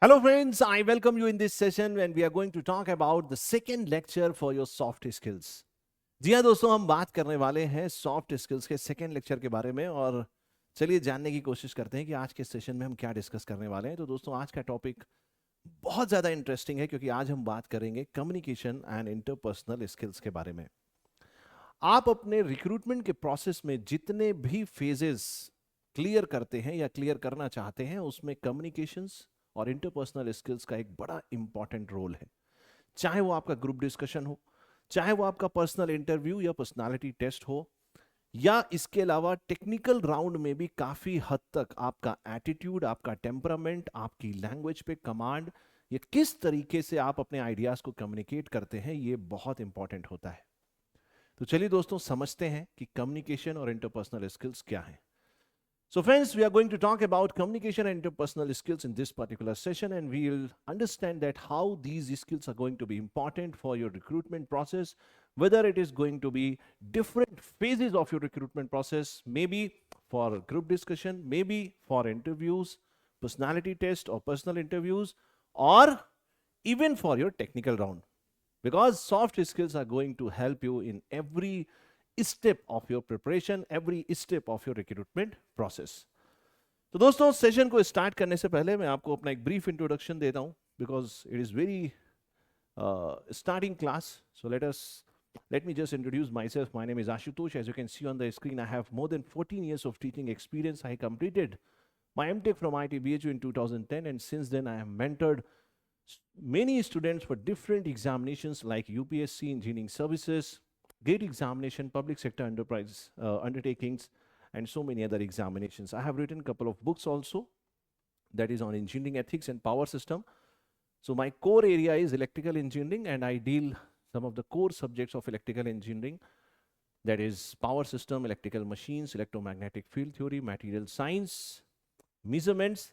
Hello, friends. I welcome you in this session when we are going to talk about the second lecture for your soft skills. जी हाँ दोस्तों, हम बात करने वाले हैं soft skills के सेकेंड लेक्चर के बारे में और चलिए जानने की कोशिश करते हैं कि आज के सेशन में हम क्या डिस्कस करने वाले हैं। तो दोस्तों, आज का टॉपिक बहुत ज़्यादा इंटरेस्टिंग है क्योंकि आज हम बात करेंगे कम्युनिकेशन एंड इंटरपर्सनल स्किल्स के बारे में। आप अपने रिक्रूटमेंट के प्रोसेस में जितने भी फेजेस क्लियर करते हैं या क्लियर करना चाहते हैं, उसमें कम्युनिकेशंस और इंटरपर्सनल स्किल्स का एक बड़ा इंपॉर्टेंट रोल है। चाहे वो आपका ग्रुप डिस्कशन हो, चाहे वो आपका पर्सनल इंटरव्यू या पर्सनालिटी टेस्ट हो, या इसके अलावा टेक्निकल राउंड में भी काफी हद तक आपका एटीट्यूड, आपका टेम्परामेंट, आपकी लैंग्वेज पे कमांड, ये किस तरीके से आप अपने आइडियाज को कम्युनिकेट करते हैं, ये बहुत इंपॉर्टेंट होता है। तो चलिए दोस्तों, समझते हैं कि कम्युनिकेशन और इंटरपर्सनल स्किल्स क्या है। So friends, we are going to talk about communication and interpersonal skills in this particular session, and we will understand that how these skills are going to be important for your recruitment process, whether it is going to be different phases of your recruitment process, maybe for group discussion, maybe for interviews, personality test or personal interviews, or even for your technical round. Because soft skills are going to help you in every step of your preparation, every step of your recruitment process. तो दोस्तों, session को start करने से पहले मैं आपको अपना एक ब्रीफ इंट्रोडक्शन देता हूं, because it is very starting class. So let me just introduce myself. My name is Ashutosh. As you can see on the screen, I have more than 14 years of teaching experience. I completed my MTech from IIT BHU in 2010, and since then I have mentored many students for different examinations like UPSC, engineering services, gate examination, public sector enterprise undertakings, and so many other examinations. I have written a couple of books also, that is on engineering ethics and power system. So my core area is electrical engineering, and I deal some of the core subjects of electrical engineering, that is power system, electrical machines, electromagnetic field theory, material science, measurements,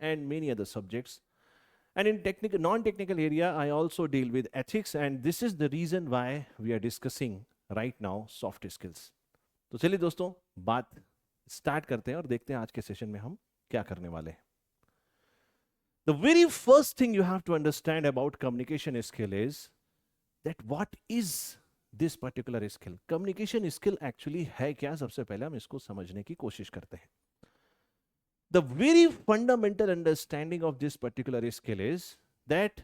and many other subjects. And in technical, non-technical area, I also deal with ethics, and this is the reason why we are discussing right now soft skills. तो चलिए दोस्तों, बात start करते हैं और देखते हैं आज के सेशन में हम क्या करने वाले हैं। The very first thing you have to understand about communication skill is that what is this particular skill. Communication skill actually है क्या, सबसे पहले हम इसको समझने की कोशिश करते हैं। The very fundamental understanding of this particular skill is that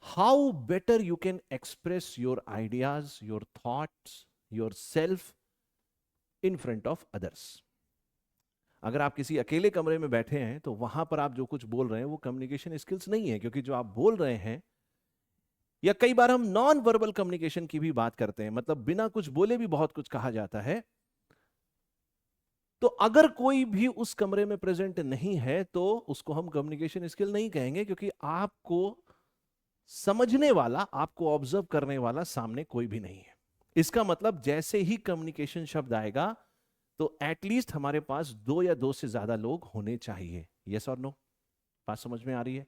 how better you can express your ideas, your thoughts, yourself in front of others. अगर आप किसी अकेले कमरे में बैठे हैं तो वहां पर आप जो कुछ बोल रहे हैं वो कम्युनिकेशन स्किल्स नहीं है, क्योंकि जो आप बोल रहे हैं, या कई बार हम नॉन वर्बल कम्युनिकेशन की भी बात करते हैं, मतलब बिना कुछ बोले भी बहुत कुछ कहा जाता है। तो अगर कोई भी उस कमरे में प्रेजेंट नहीं है तो उसको हम कम्युनिकेशन स्किल नहीं कहेंगे, क्योंकि आपको समझने वाला, आपको ऑब्जर्व करने वाला सामने कोई भी नहीं है। इसका मतलब जैसे ही कम्युनिकेशन शब्द आएगा तो एटलीस्ट हमारे पास दो या दो से ज्यादा लोग होने चाहिए। यस और नो? बात समझ में आ रही है?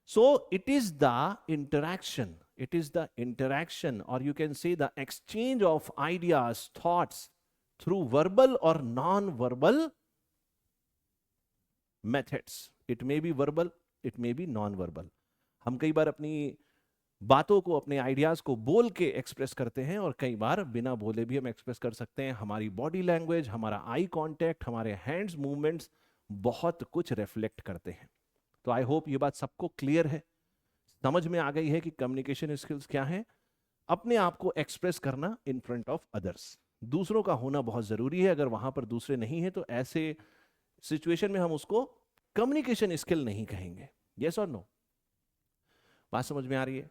So it is the interaction, और you can say the exchange of ideas, thoughts through verbal और non verbal methods. It may be verbal, it may be non verbal. हम कई बार अपनी बातों को, अपने आइडियाज को बोल के एक्सप्रेस करते हैं, और कई बार बिना बोले भी हम एक्सप्रेस कर सकते हैं। हमारी बॉडी लैंग्वेज, हमारा आई कांटेक्ट, हमारे हैंड्स मूवमेंट्स बहुत कुछ रिफ्लेक्ट करते हैं। तो आई होप ये बात सबको क्लियर है, समझ में आ गई है कि कम्युनिकेशन स्किल्स क्या है। अपने आप को एक्सप्रेस करना इन फ्रंट ऑफ अदर्स, दूसरों का होना बहुत जरूरी है। अगर वहां पर दूसरे नहीं है तो ऐसे सिचुएशन में हम उसको कम्युनिकेशन स्किल नहीं कहेंगे। यस और नो? बात समझ में आ रही है?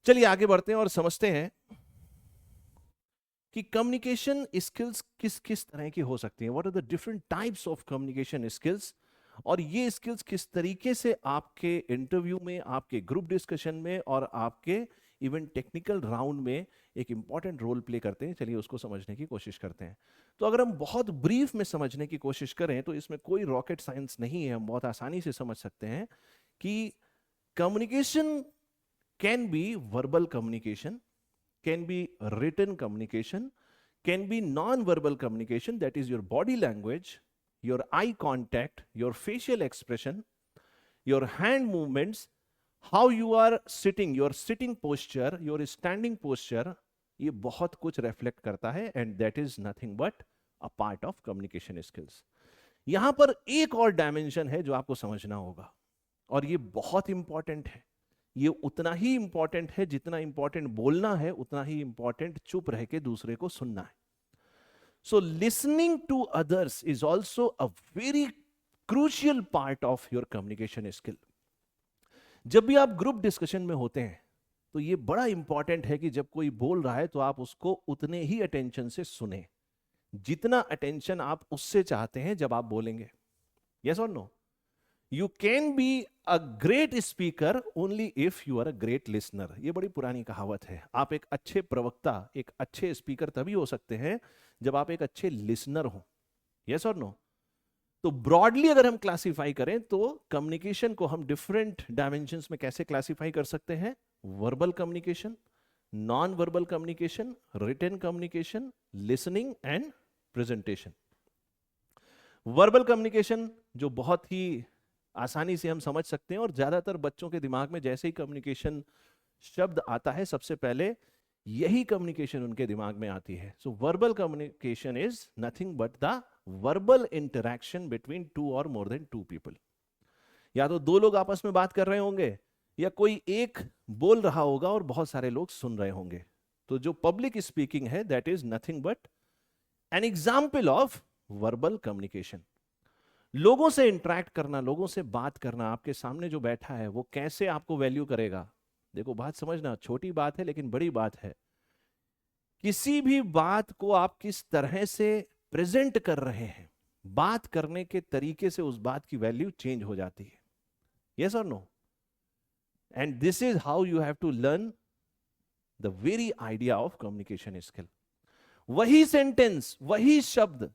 चलिए आगे बढ़ते हैं और समझते हैं कि कम्युनिकेशन स्किल्स किस किस तरह की हो सकती हैं। What are the different types of communication skills, और ये स्किल्स किस तरीके से आपके इंटरव्यू में, आपके ग्रुप डिस्कशन में और आपके इवन टेक्निकल राउंड में एक इंपॉर्टेंट रोल प्ले करते हैं। चलिए उसको समझने की कोशिश करते हैं। तो अगर हम बहुत ब्रीफ में समझने की कोशिश करें तो इसमें कोई रॉकेट साइंस नहीं है, हम बहुत आसानी से समझ सकते हैं कि communication can be verbal communication, can be written communication, can be non-verbal communication, that is your body language, your eye contact, your facial expression, your hand movements, how you are sitting, your sitting posture, your standing posture, ये बहुत कुछ reflect करता है and that is nothing but a part of communication skills. यहां पर एक और dimension है जो आपको समझना होगा, और ये बहुत इंपॉर्टेंट है। ये उतना ही इंपॉर्टेंट है जितना इंपॉर्टेंट बोलना है, उतना ही इंपॉर्टेंट चुप रह के दूसरे को सुनना है। So listening to others is also a very crucial part of your communication skill. जब भी आप ग्रुप डिस्कशन में होते हैं तो ये बड़ा इंपॉर्टेंट है कि जब कोई बोल रहा है तो आप उसको उतने ही अटेंशन से सुने जितना अटेंशन आप उससे चाहते हैं जब आप बोलेंगे। यस और no? You can be a great speaker only if you are a great listener. ये बड़ी पुरानी कहावत है। आप एक अच्छे प्रवक्ता, एक अच्छे स्पीकर तभी हो सकते हैं जब आप एक अच्छे लिसनर हो। यस और नो? तो ब्रॉडली अगर हम क्लासिफाई करें तो कम्युनिकेशन को हम डिफरेंट डायमेंशंस में कैसे क्लासिफाई कर सकते हैं? Verbal communication, non verbal communication, written communication, listening and presentation. Verbal communication जो बहुत ही आसानी से हम समझ सकते हैं, और ज्यादातर बच्चों के दिमाग में जैसे ही कम्युनिकेशन शब्द आता है सबसे पहले यही कम्युनिकेशन उनके दिमाग में आती है। So verbal communication is nothing but the verbal interaction between two और मोर देन टू पीपल। या तो दो लोग आपस में बात कर रहे होंगे, या कोई एक बोल रहा होगा और बहुत सारे लोग सुन रहे होंगे। तो जो पब्लिक स्पीकिंग है that is nothing but an example of verbal communication. लोगों से इंटरैक्ट करना, लोगों से बात करना, आपके सामने जो बैठा है वो कैसे आपको वैल्यू करेगा। देखो बात समझना, छोटी बात है लेकिन बड़ी बात है। किसी भी बात को आप किस तरह से प्रेजेंट कर रहे हैं, बात करने के तरीके से उस बात की वैल्यू चेंज हो जाती है। यस और no? And this is how you have to learn the very idea of communication skill. वही सेंटेंस, वही शब्द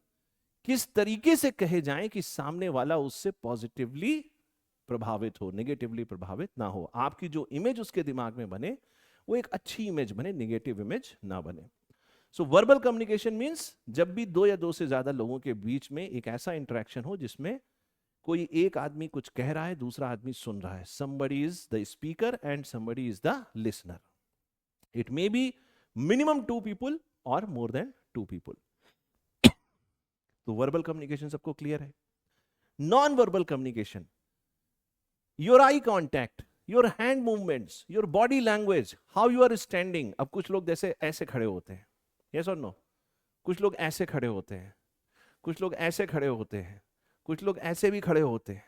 किस तरीके से कहे जाएं कि सामने वाला उससे पॉजिटिवली प्रभावित हो, नेगेटिवली प्रभावित ना हो। आपकी जो इमेज उसके दिमाग में बने वो एक अच्छी इमेज बने, नेगेटिव इमेज ना बने। सो वर्बल कम्युनिकेशन मींस जब भी दो या दो से ज्यादा लोगों के बीच में एक ऐसा इंटरेक्शन हो जिसमें कोई एक आदमी कुछ कह रहा है, दूसरा आदमी सुन रहा है। somebody is the speaker and somebody is the listener. It may be minimum two people or more than two people. तो वर्बल कम्युनिकेशन सबको क्लियर है। Non verbal communication, your eye contact, your hand movements, your body language, how you are standing. अब कुछ लोग जैसे ऐसे खड़े होते हैं, यस और नो? कुछ लोग ऐसे खड़े होते हैं, कुछ लोग ऐसे खड़े होते हैं, कुछ लोग ऐसे भी खड़े होते हैं।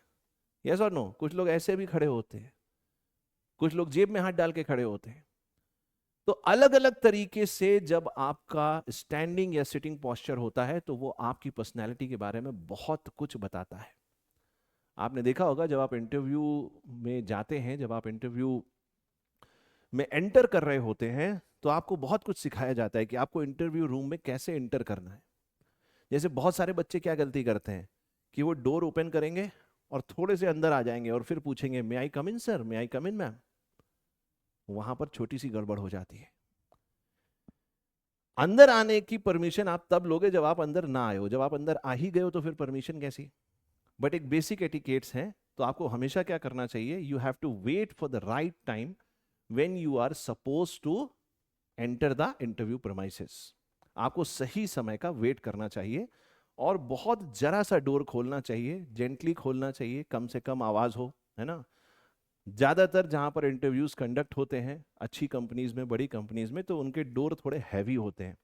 यस और नो? कुछ लोग ऐसे भी खड़े होते हैं, कुछ लोग जेब में हाथ डाल के खड़े होते हैं। तो अलग अलग तरीके से जब आपका स्टैंडिंग या सिटिंग पोस्चर होता है तो वो आपकी पर्सनैलिटी के बारे में बहुत कुछ बताता है। आपने देखा होगा जब आप इंटरव्यू में जाते हैं, जब आप इंटरव्यू में एंटर कर रहे होते हैं तो आपको बहुत कुछ सिखाया जाता है कि आपको इंटरव्यू रूम में कैसे एंटर करना है। जैसे बहुत सारे बच्चे क्या गलती करते हैं कि वो डोर ओपन करेंगे और थोड़े से अंदर आ जाएंगे और फिर पूछेंगे may I come in sir, may I come in ma'am. वहां पर छोटी सी गड़बड़ हो जाती है। अंदर आने की परमिशन आप तब लोगे जब आप अंदर ना आए हो। जब आप अंदर आ ही गए हो तो फिर परमिशन कैसी? बट एक बेसिक एटिकेट्स हैं, तो आपको हमेशा क्या करना चाहिए? You have to wait for the right time when you are suppose to enter the interview premises. आपको सही समय का वेट करना चाहिए और बहुत जरा सा डोर खोलना चाहिए, जेंटली खोलना चाहिए, कम से कम आवाज हो, है ना? ज्यादातर जहां पर इंटरव्यूज कंडक्ट होते हैं अच्छी कंपनीज में, बड़ी कंपनीज में, तो उनके डोर थोड़े हैवी होते हैं,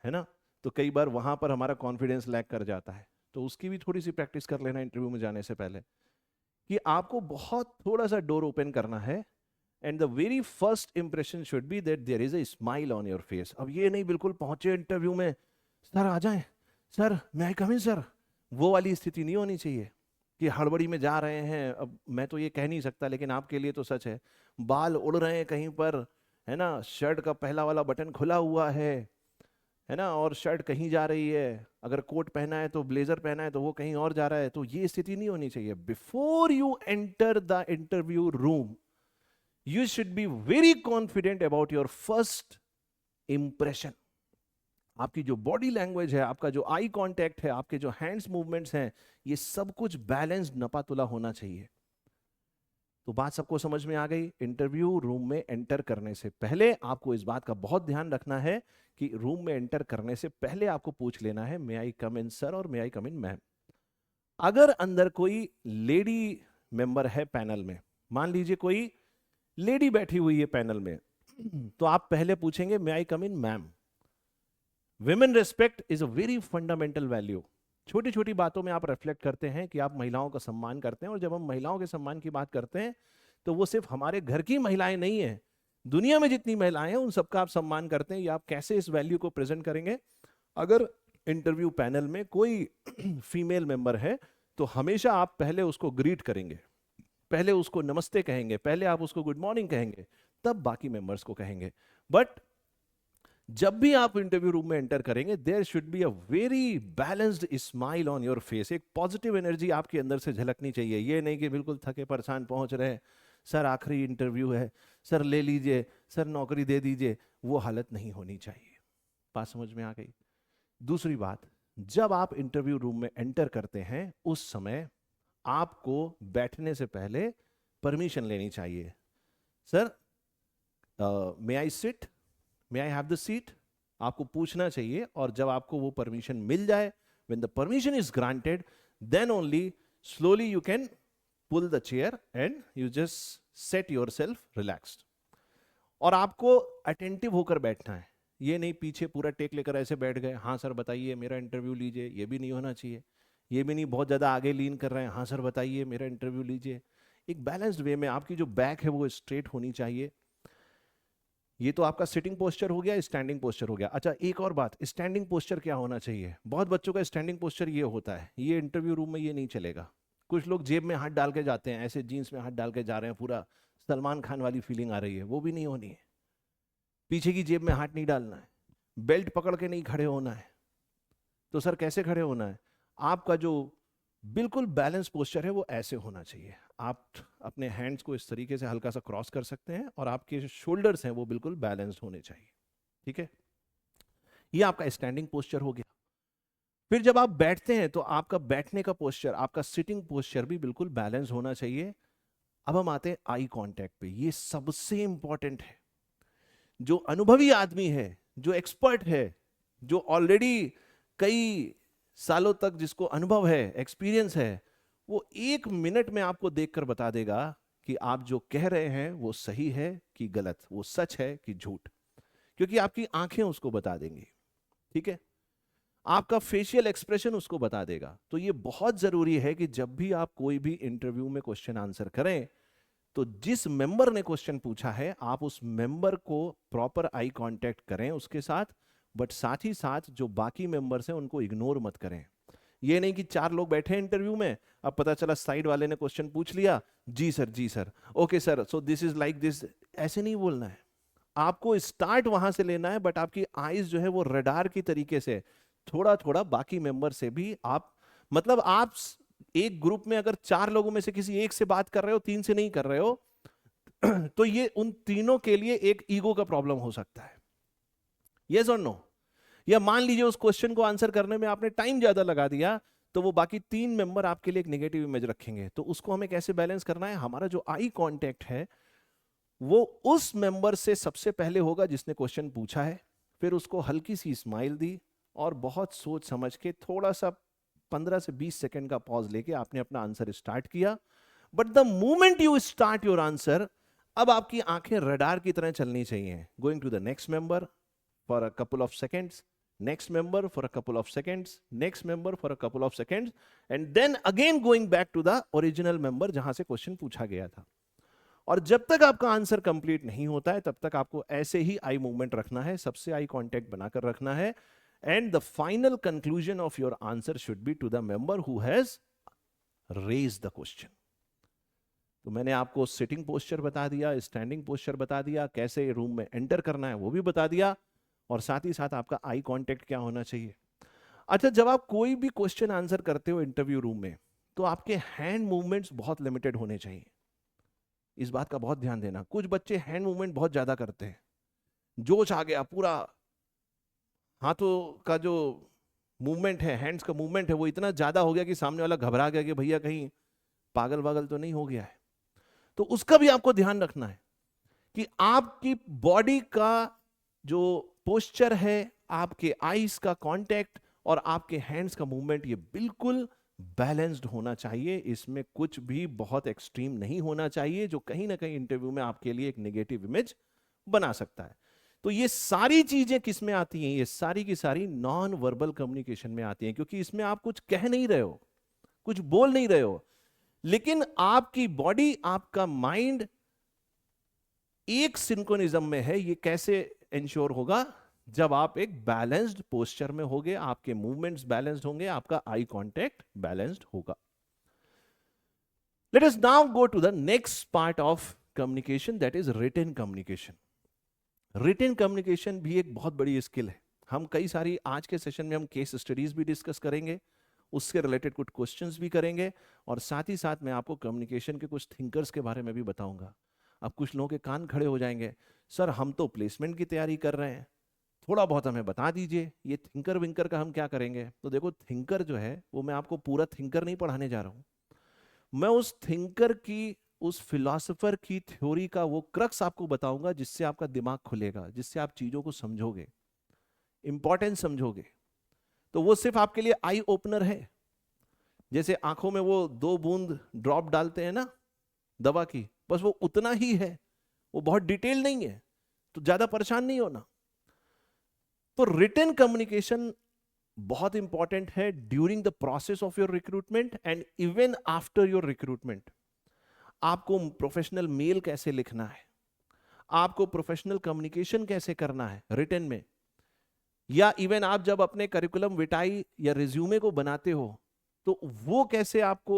है ना? तो कई बार वहां पर हमारा कॉन्फिडेंस लैक कर जाता है। तो उसकी भी थोड़ी सी प्रैक्टिस कर लेना इंटरव्यू में जाने से पहले कि आपको बहुत थोड़ा सा डोर ओपन करना है। And the very first impression should be that there is a smile on your face. अब ये नहीं बिल्कुल पहुंचे इंटरव्यू में, सर आ जाएं, सर मैं आई कम इन सर, वो वाली स्थिति नहीं होनी चाहिए कि हड़बड़ी में जा रहे हैं। अब मैं तो ये कह नहीं सकता लेकिन आपके लिए तो सच है, बाल उड़ रहे हैं कहीं पर, है ना? शर्ट का पहला वाला बटन खुला हुआ है ना? और शर्ट कहीं जा रही है, अगर कोट पहना है तो ब्लेजर पहना है तो वो कहीं और जा रहा है। तो ये स्थिति नहीं होनी चाहिए। Before you enter the interview room you should be very confident about your first impression. आपकी जो बॉडी लैंग्वेज है, आपका जो आई कांटेक्ट है, आपके जो हैंड्स मूवमेंट्स हैं, ये सब कुछ बैलेंस्ड, नपातुला होना चाहिए। तो बात सबको समझ में आ गई। इंटरव्यू रूम में एंटर करने से पहले आपको इस बात का बहुत ध्यान रखना है कि रूम में एंटर करने से पहले आपको पूछ लेना है, मे आई कम इन सर और मे आई कम इन मैम। अगर अंदर कोई लेडी मेंबर है पैनल में, मान लीजिए कोई लेडी बैठी हुई है पैनल में, तो आप पहले पूछेंगे may I come in ma'am. Women respect is a very fundamental value. छोटी छोटी बातों में आप रिफ्लेक्ट करते हैं कि आप महिलाओं का सम्मान करते हैं, और जब हम महिलाओं के सम्मान की बात करते हैं तो वो सिर्फ हमारे घर की महिलाएं नहीं है, दुनिया में जितनी महिलाएं हैं उन सबका आप सम्मान करते हैं। ये आप कैसे इस वैल्यू को प्रेजेंट करेंगे? अगर इंटरव्यू पैनल में कोई फीमेल मेंबर है तो हमेशा आप पहले उसको ग्रीट करेंगे, पहले उसको नमस्ते कहेंगे, पहले आप उसको गुड मॉर्निंग कहेंगे, तब बाकी मेंबर्स को कहेंगे। बट जब भी आप इंटरव्यू रूम में एंटर करेंगे, there should be a very balanced smile on your face. एक पॉजिटिव एनर्जी आपके अंदर से झलकनी चाहिए। ये नहीं कि बिल्कुल थके परेशान पहुंच रहे हैं, सर आखिरी इंटरव्यू है, सर ले लीजिए, सर नौकरी दे दीजिए, वो हालत नहीं होनी चाहिए। बात समझ में आ गई? दूसरी बात, जब आप इंटरव्यू रूम में एंटर करते हैं उस समय आपको बैठने से पहले परमिशन लेनी चाहिए। Sir may I sit, may I have the seat, आपको पूछना चाहिए। और जब आपको वो परमिशन मिल जाए, when the permission is granted, then only slowly you can pull the chair and you just set yourself relaxed. और आपको अटेंटिव होकर बैठना है, ये नहीं पीछे पूरा टेक लेकर ऐसे बैठ गए, हाँ सर बताइए मेरा इंटरव्यू लीजिए, ये भी नहीं होना चाहिए। ये भी नहीं बहुत ज्यादा आगे लीन कर रहे हैं, हाँ सर बताइए मेरा इंटरव्यू लीजिए। एक बैलेंस्ड वे में आपकी जो बैक है वो स्ट्रेट होनी चाहिए। ये तो आपका सिटिंग पोस्चर हो गया, स्टैंडिंग पोस्चर हो गया। अच्छा एक और बात, स्टैंडिंग पोस्चर क्या होना चाहिए? बहुत बच्चों का स्टैंडिंग पोस्चर ये होता है, ये इंटरव्यू रूम में ये नहीं चलेगा। कुछ लोग जेब में हाथ डाल के जाते हैं, ऐसे जीन्स में हाथ डाल के जा रहे हैं, पूरा सलमान खान वाली फीलिंग आ रही है, वो भी नहीं होनी है। पीछे की जेब में हाथ नहीं डालना है, बेल्ट पकड़ के नहीं खड़े होना है। तो सर कैसे खड़े होना है? आपका जो बिल्कुल बैलेंस पोस्चर है वो ऐसे होना चाहिए। आप अपने हैंड्स को इस तरीके से हल्का सा क्रॉस कर सकते हैं और आपके जो शोल्डर्स हैं वो बिल्कुल बैलेंस्ड होने चाहिए। ठीक है, ये आपका स्टैंडिंग पोस्चर हो गया। फिर जब आप बैठते हैं तो आपका बैठने का पोस्चर, आपका सिटिंग पोस्चर भी बिल्कुल बैलेंस होना चाहिए। अब हम आते हैं आई कांटेक्ट पे। ये सबसे इंपॉर्टेंट है। जो अनुभवी आदमी है, जो एक्सपर्ट है, जो ऑलरेडी कई सालों तक जिसको अनुभव है, एक्सपीरियंस है, वो 1 मिनट में आपको देखकर बता देगा कि आप जो कह रहे हैं वो सही है कि गलत, वो सच है कि झूठ, क्योंकि आपकी आंखें उसको बता देंगी। ठीक है, आपका फेशियल एक्सप्रेशन उसको बता देगा। तो ये बहुत जरूरी है कि जब भी आप कोई भी इंटरव्यू में क्वेश्चन आंसर करें तो जिस मेंबर ने क्वेश्चन पूछा है आप उस मेंबर को प्रॉपर आई कांटेक्ट करें उसके साथ, बट साथ ही साथ जो बाकी मेंबर्स हैं उनको इग्नोर मत करें। ये नहीं कि 4 लोग बैठे हैं इंटरव्यू में, अब पता चला साइड वाले ने क्वेश्चन पूछ लिया, जी sir okay sir so this is like this, ऐसे नहीं बोलना है। आपको स्टार्ट वहां से लेना है, बट आपकी आईज जो है वो रडार की तरीके से थोड़ा थोड़ा बाकी मेंबर से भी आप, मतलब आप एक ग्रुप में अगर 4 लोगों में से किसी एक से बात कर रहे हो, 3 से नहीं कर रहे हो, तो ये उन तीनों के लिए एक ईगो का प्रॉब्लम हो सकता है। यस और नो? या मान लीजिए उस क्वेश्चन को आंसर करने में आपने टाइम ज्यादा लगा दिया, तो वो बाकी 3 मेंबर आपके लिए एक नेगेटिव इमेज रखेंगे। तो उसको हमें कैसे बैलेंस करना है? हमारा जो आई कांटेक्ट है वो उस मेंबर से सबसे पहले होगा जिसने क्वेश्चन पूछा है, फिर उसको हल्की सी स्माइल दी और बहुत सोच समझ के थोड़ा सा 15 से 20 सेकंड का पॉज लेके आपने अपना आंसर स्टार्ट किया। But the moment you start your answer, अब आपकी आंखें रडार की तरह चलनी चाहिए। Going to the next member for a couple of seconds, next member for a couple of seconds, next member for a couple of seconds, and then again going back to the original member जहां से question पूछा गया था। और जब तक आपका answer complete नहीं होता है तब तक आपको ऐसे ही आई मूवमेंट रखना है, सबसे आई कांटेक्ट बनाकर रखना है। And the final conclusion of your answer should be to the member who has raised the question. तो मैंने आपको सिटिंग पोस्चर बता दिया, स्टैंडिंग पोस्चर बता दिया, कैसे रूम में एंटर करना है वो भी बता दिया, और साथ ही साथ आपका आई कांटेक्ट क्या होना चाहिए। अच्छा, जब आप कोई भी क्वेश्चन आंसर करते हो इंटरव्यू रूम में तो आपके हैंड मूवमेंट्स बहुत लिमिटेड होने चाहिए। इस बात का बहुत ध्यान देना। कुछ बच्चे हैंड मूवमेंट बहुत ज्यादा करते हैं, जोश आ गया, पूरा हाथों का जो मूवमेंट है, हैंड्स का मूवमेंट है वो इतना ज्यादा हो गया कि सामने वाला घबरा गया कि भैया कहीं पागल वागल तो नहीं हो गया है। तो उसका भी आपको ध्यान रखना है कि आपकी बॉडी का जो पोस्चर है, आपके आईज का कांटेक्ट और आपके हैंड्स का मूवमेंट, ये बिल्कुल बैलेंस्ड होना चाहिए। इसमें कुछ भी बहुत एक्सट्रीम नहीं होना चाहिए जो कहीं ना कहीं इंटरव्यू में आपके लिए एक नेगेटिव इमेज बना सकता है। तो ये सारी चीजें किस में आती हैं? ये सारी की सारी नॉन वर्बल कम्युनिकेशन में आती हैं, क्योंकि इसमें आप कुछ कह नहीं रहे हो, कुछ बोल नहीं रहे हो, लेकिन आपकी बॉडी, आपका माइंड एक सिंक्रोनिज्म में है। ये कैसे इंश्योर होगा? जब आप एक बैलेंस्ड पोस्चर में होगे, आपके मूवमेंट्स बैलेंस्ड होंगे, आपका आई कांटेक्ट बैलेंस्ड होगा। Let us now go to the next part of communication, that is written communication. Written communication भी एक बहुत बड़ी स्किल है। हम कई सारी आज के सेशन में हम केस स्टडीज भी डिस्कस करेंगे, उससे रिलेटेड कुछ क्वेश्चंस भी करेंगे, और साथ ही साथ मैं आपको कम्युनिकेशन के कुछ थिंकर्स के बारे में भी बताऊंगा। अब कुछ लोगों के कान खड़े हो जाएंगे, सर हम तो प्लेसमेंट की तैयारी कर रहे हैं, थोड़ा बहुत हमें बता दीजिए, ये थिंकर विंकर का हम क्या करेंगे? तो देखो, थिंकर जो है वो मैं आपको पूरा थिंकर नहीं पढ़ाने जा रहा हूं, मैं उस थिंकर की, उस फिलोसोफर की थ्योरी का वो क्रक्स आपको बताऊंगा, जिससे आपका दिमाग खुलेगा, जिससे आप चीजों को समझोगे, इंपॉर्टेंस समझोगे। तो वो सिर्फ आपके लिए आई ओपनर है। जैसे आंखों में वो 2 बूंद ड्रॉप डालते हैं ना दवा की, बस वो उतना ही है, वो बहुत डिटेल नहीं है, तो ज्यादा परेशान नहीं होना। तो रिटन कम्युनिकेशन बहुत इंपॉर्टेंट है during the process of your recruitment and even after your recruitment. आपको प्रोफेशनल मेल कैसे लिखना है, आपको प्रोफेशनल कम्युनिकेशन कैसे करना है रिटन में, या इवन आप जब अपने करिकुलम विटाई या रिज्यूमे को बनाते हो तो वो कैसे आपको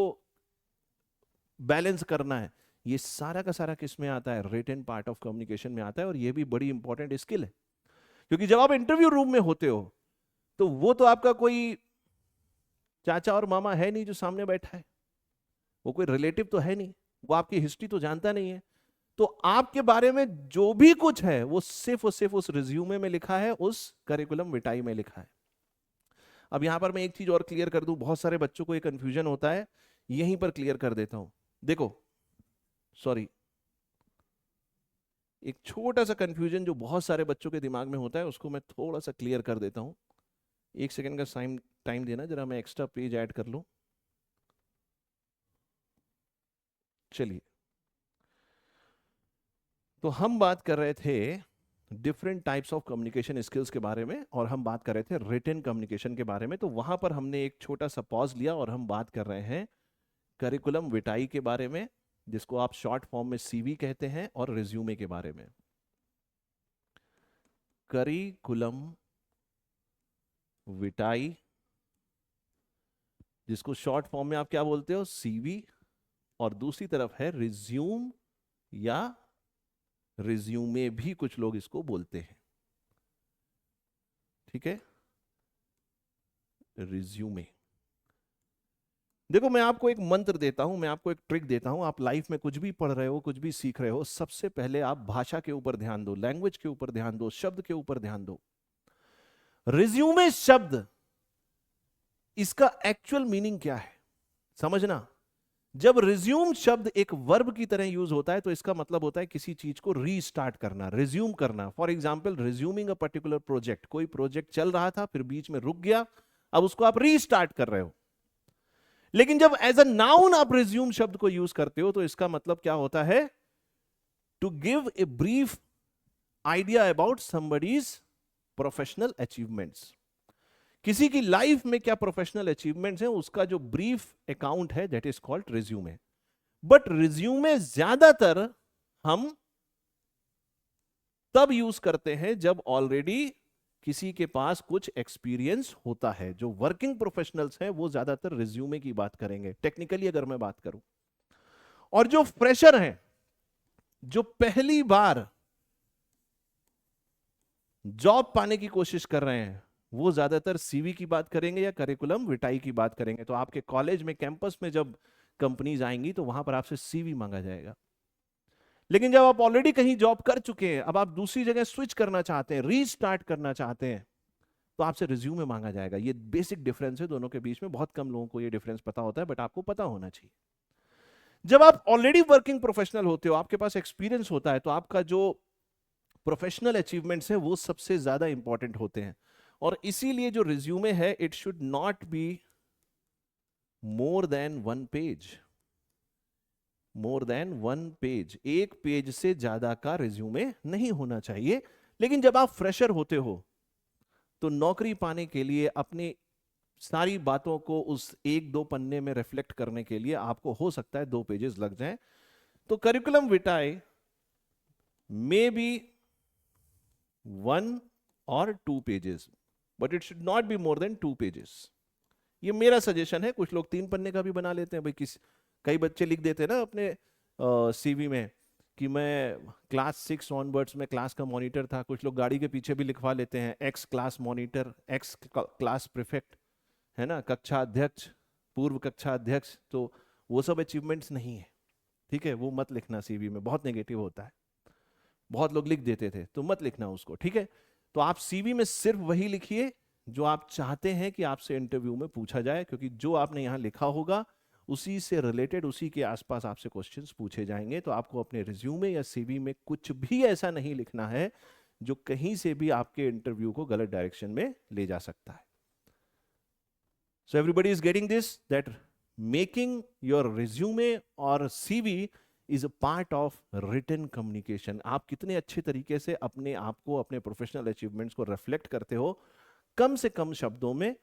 बैलेंस करना है, ये सारा का सारा किस में आता है? रिटन पार्ट ऑफ कम्युनिकेशन में आता है। और ये भी बड़ी इंपॉर्टेंट स्किल है, क्योंकि जब आप इंटरव्यू रूम में होते हो तो वो तो आपका कोई चाचा और मामा है नहीं जो सामने बैठा है, वो कोई रिलेटिव तो है नहीं, वो आपकी हिस्ट्री तो जानता नहीं है। तो आपके बारे में जो भी कुछ है वो सिर्फ और सिर्फ उस रिज्यूमे में लिखा है, उस करिकुलम विटाई में लिखा है। अब यहां पर मैं एक चीज और क्लियर कर दूं, बहुत सारे बच्चों को ये कंफ्यूजन होता है, यहीं पर क्लियर कर देता हूं। देखो, सॉरी, एक छोटा सा कंफ्यूजन जो बहुत सारे बच्चों के दिमाग में होता है, उसको मैं थोड़ा सा क्लियर कर देता हूं। एक सेकंड का टाइम देना, जरा मैं एक्स्ट्रा पेज ऐड कर लूं। चलिए, तो हम बात कर रहे थे different types of communication skills के बारे में, और हम बात कर रहे थे रिटन कम्युनिकेशन के बारे में। तो वहां पर हमने एक छोटा सा पॉज लिया और हम बात कर रहे हैं करिकुलम विटाई के बारे में, जिसको आप शॉर्ट फॉर्म में सीवी कहते हैं, और रिज्यूमे के बारे में। करिकुलम विटाई, जिसको शॉर्ट फॉर्म में आप क्या बोलते हो? सीवी, और दूसरी तरफ है रिज्यूम, या रिज्यूमे भी कुछ लोग इसको बोलते हैं। ठीक है, रिज्यूमे। देखो, मैं आपको एक मंत्र देता हूं, मैं आपको एक ट्रिक देता हूं। आप लाइफ में कुछ भी पढ़ रहे हो, कुछ भी सीख रहे हो, सबसे पहले आप भाषा के ऊपर ध्यान दो, लैंग्वेज के ऊपर ध्यान दो, शब्द के ऊपर ध्यान दो। रिज्यूमे शब्द, इसका एक्चुअल मीनिंग क्या है समझना। जब रिज्यूम शब्द एक वर्ब की तरह यूज होता है तो इसका मतलब होता है किसी चीज को रीस्टार्ट करना, रिज्यूम करना। For example, resuming a particular project, कोई प्रोजेक्ट चल रहा था फिर बीच में रुक गया, अब उसको आप रीस्टार्ट कर रहे हो। लेकिन जब एज अ नाउन आप रिज्यूम शब्द को यूज करते हो तो इसका मतलब क्या होता है? To give a brief idea about somebody's professional achievements. किसी की लाइफ में क्या प्रोफेशनल अचीवमेंट्स हैं, उसका जो ब्रीफ अकाउंट है, that is called resume. But resume ज्यादातर हम तब यूज करते हैं जब ऑलरेडी किसी के पास कुछ एक्सपीरियंस होता है। जो वर्किंग प्रोफेशनल्स हैं वो ज्यादातर रिज्यूमे की बात करेंगे, टेक्निकली अगर मैं बात करूं। और जो फ्रेशर हैं, जो पहली बार जॉब पाने की कोशिश कर रहे हैं, वो ज्यादातर सीवी की बात करेंगे या करिकुलम विटाई की बात करेंगे। तो आपके कॉलेज में, कैंपस में जब कंपनीज आएंगी तो वहां पर आपसे सीवी मांगा जाएगा। लेकिन जब आप ऑलरेडी कहीं जॉब कर चुके हैं, अब आप दूसरी जगह स्विच करना चाहते हैं, रीस्टार्ट करना चाहते हैं, तो आपसे रिज्यूमे मांगा जाएगा। ये बेसिक डिफरेंस है दोनों के बीच में। बहुत कम लोगों को ये डिफरेंस पता होता है, बट आपको पता होना चाहिए। जब आप ऑलरेडी वर्किंग प्रोफेशनल होते हो, आपके पास एक्सपीरियंस होता है, तो आपका जो प्रोफेशनल अचीवमेंट्स है वो सबसे ज्यादा इंपॉर्टेंट होते हैं। और इसीलिए जो रिज्यूमे है, it should not be more than 1 page. More than 1 page, 1 page से ज्यादा का रिज्यूमे नहीं होना चाहिए। लेकिन जब आप फ्रेशर होते हो तो नौकरी पाने के लिए अपनी सारी बातों को उस 1-2 पन्ने में रिफ्लेक्ट करने के लिए आपको हो सकता है 2 पेजेस लग जाएं। तो करिकुलम विटाए मे बी 1 और 2 pages, but it should not be more than 2 pages. ये मेरा सजेशन है। कुछ लोग 3 पन्ने का भी बना लेते हैं भाई। कई बच्चे लिख देते हैं ना अपने सीवी में कि मैं क्लास 6 ऑनवर्ड्स में क्लास का मॉनिटर था। कुछ लोग गाड़ी के पीछे भी लिखवा लेते हैं x class monitor, x class prefect, है ना, कक्षा अध्यक्ष, पूर्व कक्षा अध्यक्ष। तो वो सब अचीवमेंट्स नहीं है, ठीक है। वो मत लिखना सीवी में, बहुत नेगेटिव होता है। बहुत लोग लिख देते थे, तो मत लिखना उसको, ठीक है। तो आप सीवी में सिर्फ वही लिखिए जो आप चाहते हैं कि आपसे इंटरव्यू में पूछा जाए, क्योंकि जो आपने यहां लिखा होगा उसी से रिलेटेड, उसी के आसपास आपसे क्वेश्चंस पूछे जाएंगे। तो आपको अपने रिज्यूमे या सीवी में कुछ भी ऐसा नहीं लिखना है जो कहीं से भी आपके इंटरव्यू को गलत डायरेक्शन में ले जा सकता है। So everybody is getting this, that making your resume or CV is a part of written communication. आप कितने अच्छे तरीके से अपने आप को, अपने प्रोफेशनल अचीवमेंट्स को रिफ्लेक्ट करते हो, कम से कम शब्दों में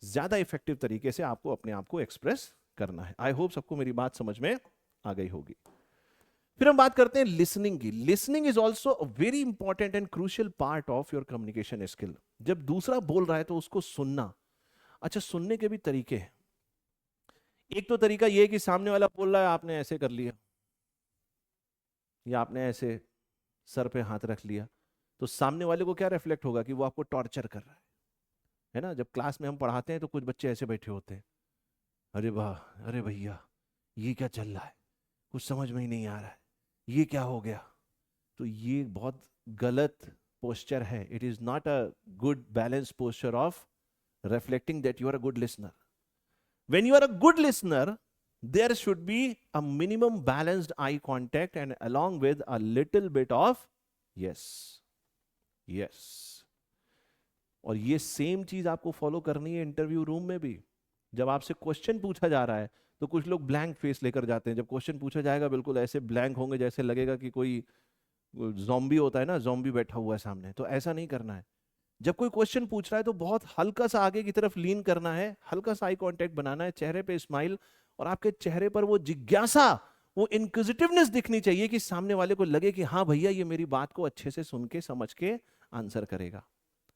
ज्यादा इफेक्टिव तरीके से आपको अपने आप को एक्सप्रेस करना है। आई होप सबको मेरी बात समझ में आ गई होगी। फिर हम बात करते हैं लिसनिंग की। Listening is also a very important and crucial part of your communication skill. जब दूसरा बोल रहा है तो उसको सुनना। अच्छा, सुनने के भी तरीके हैं। एक तो तरीका यह है कि सामने वाला बोल रहा है, आपने ऐसे कर लिया या आपने ऐसे सर पे हाथ रख लिया, तो सामने वाले को क्या रिफ्लेक्ट होगा कि वो आपको टॉर्चर कर रहा है ना। जब क्लास में हम पढ़ाते हैं तो कुछ बच्चे ऐसे बैठे होते हैं, अरे वाह, अरे भैया ये क्या चल रहा है, कुछ समझ में ही नहीं आ रहा है, ये क्या हो गया। तो ये बहुत गलत पोस्चर है। It is not a good balance posture of reflecting that you are a good listener. When you are a good listener, there should be a minimum balanced eye contact and along with a little bit of yes, yes. और ये same चीज आपको follow करनी है interview room में भी। जब आपसे क्वेश्चन पूछा जा रहा है तो कुछ लोग ब्लैंक फेस लेकर जाते हैं। जब क्वेश्चन पूछा जाएगा बिल्कुल ऐसे ब्लैंक होंगे जैसे लगेगा कि कोई ज़ॉम्बी होता है ना, ज़ॉम्बी बैठा हुआ है सामने। तो ऐसा नहीं करना है। जब कोई क्वेश्चन पूछ रहा है तो बहुत हल्का सा आगे की तरफ लीन करना है, हल्का सा आई कांटेक्ट बनाना है, चेहरे पे स्माइल, और आपके चेहरे पर वो जिज्ञासा, वो इंक्विजिटिवनेस दिखनी चाहिए कि सामने वाले को लगे कि हाँ भैया ये मेरी बात को अच्छे से सुन के समझ के आंसर करेगा,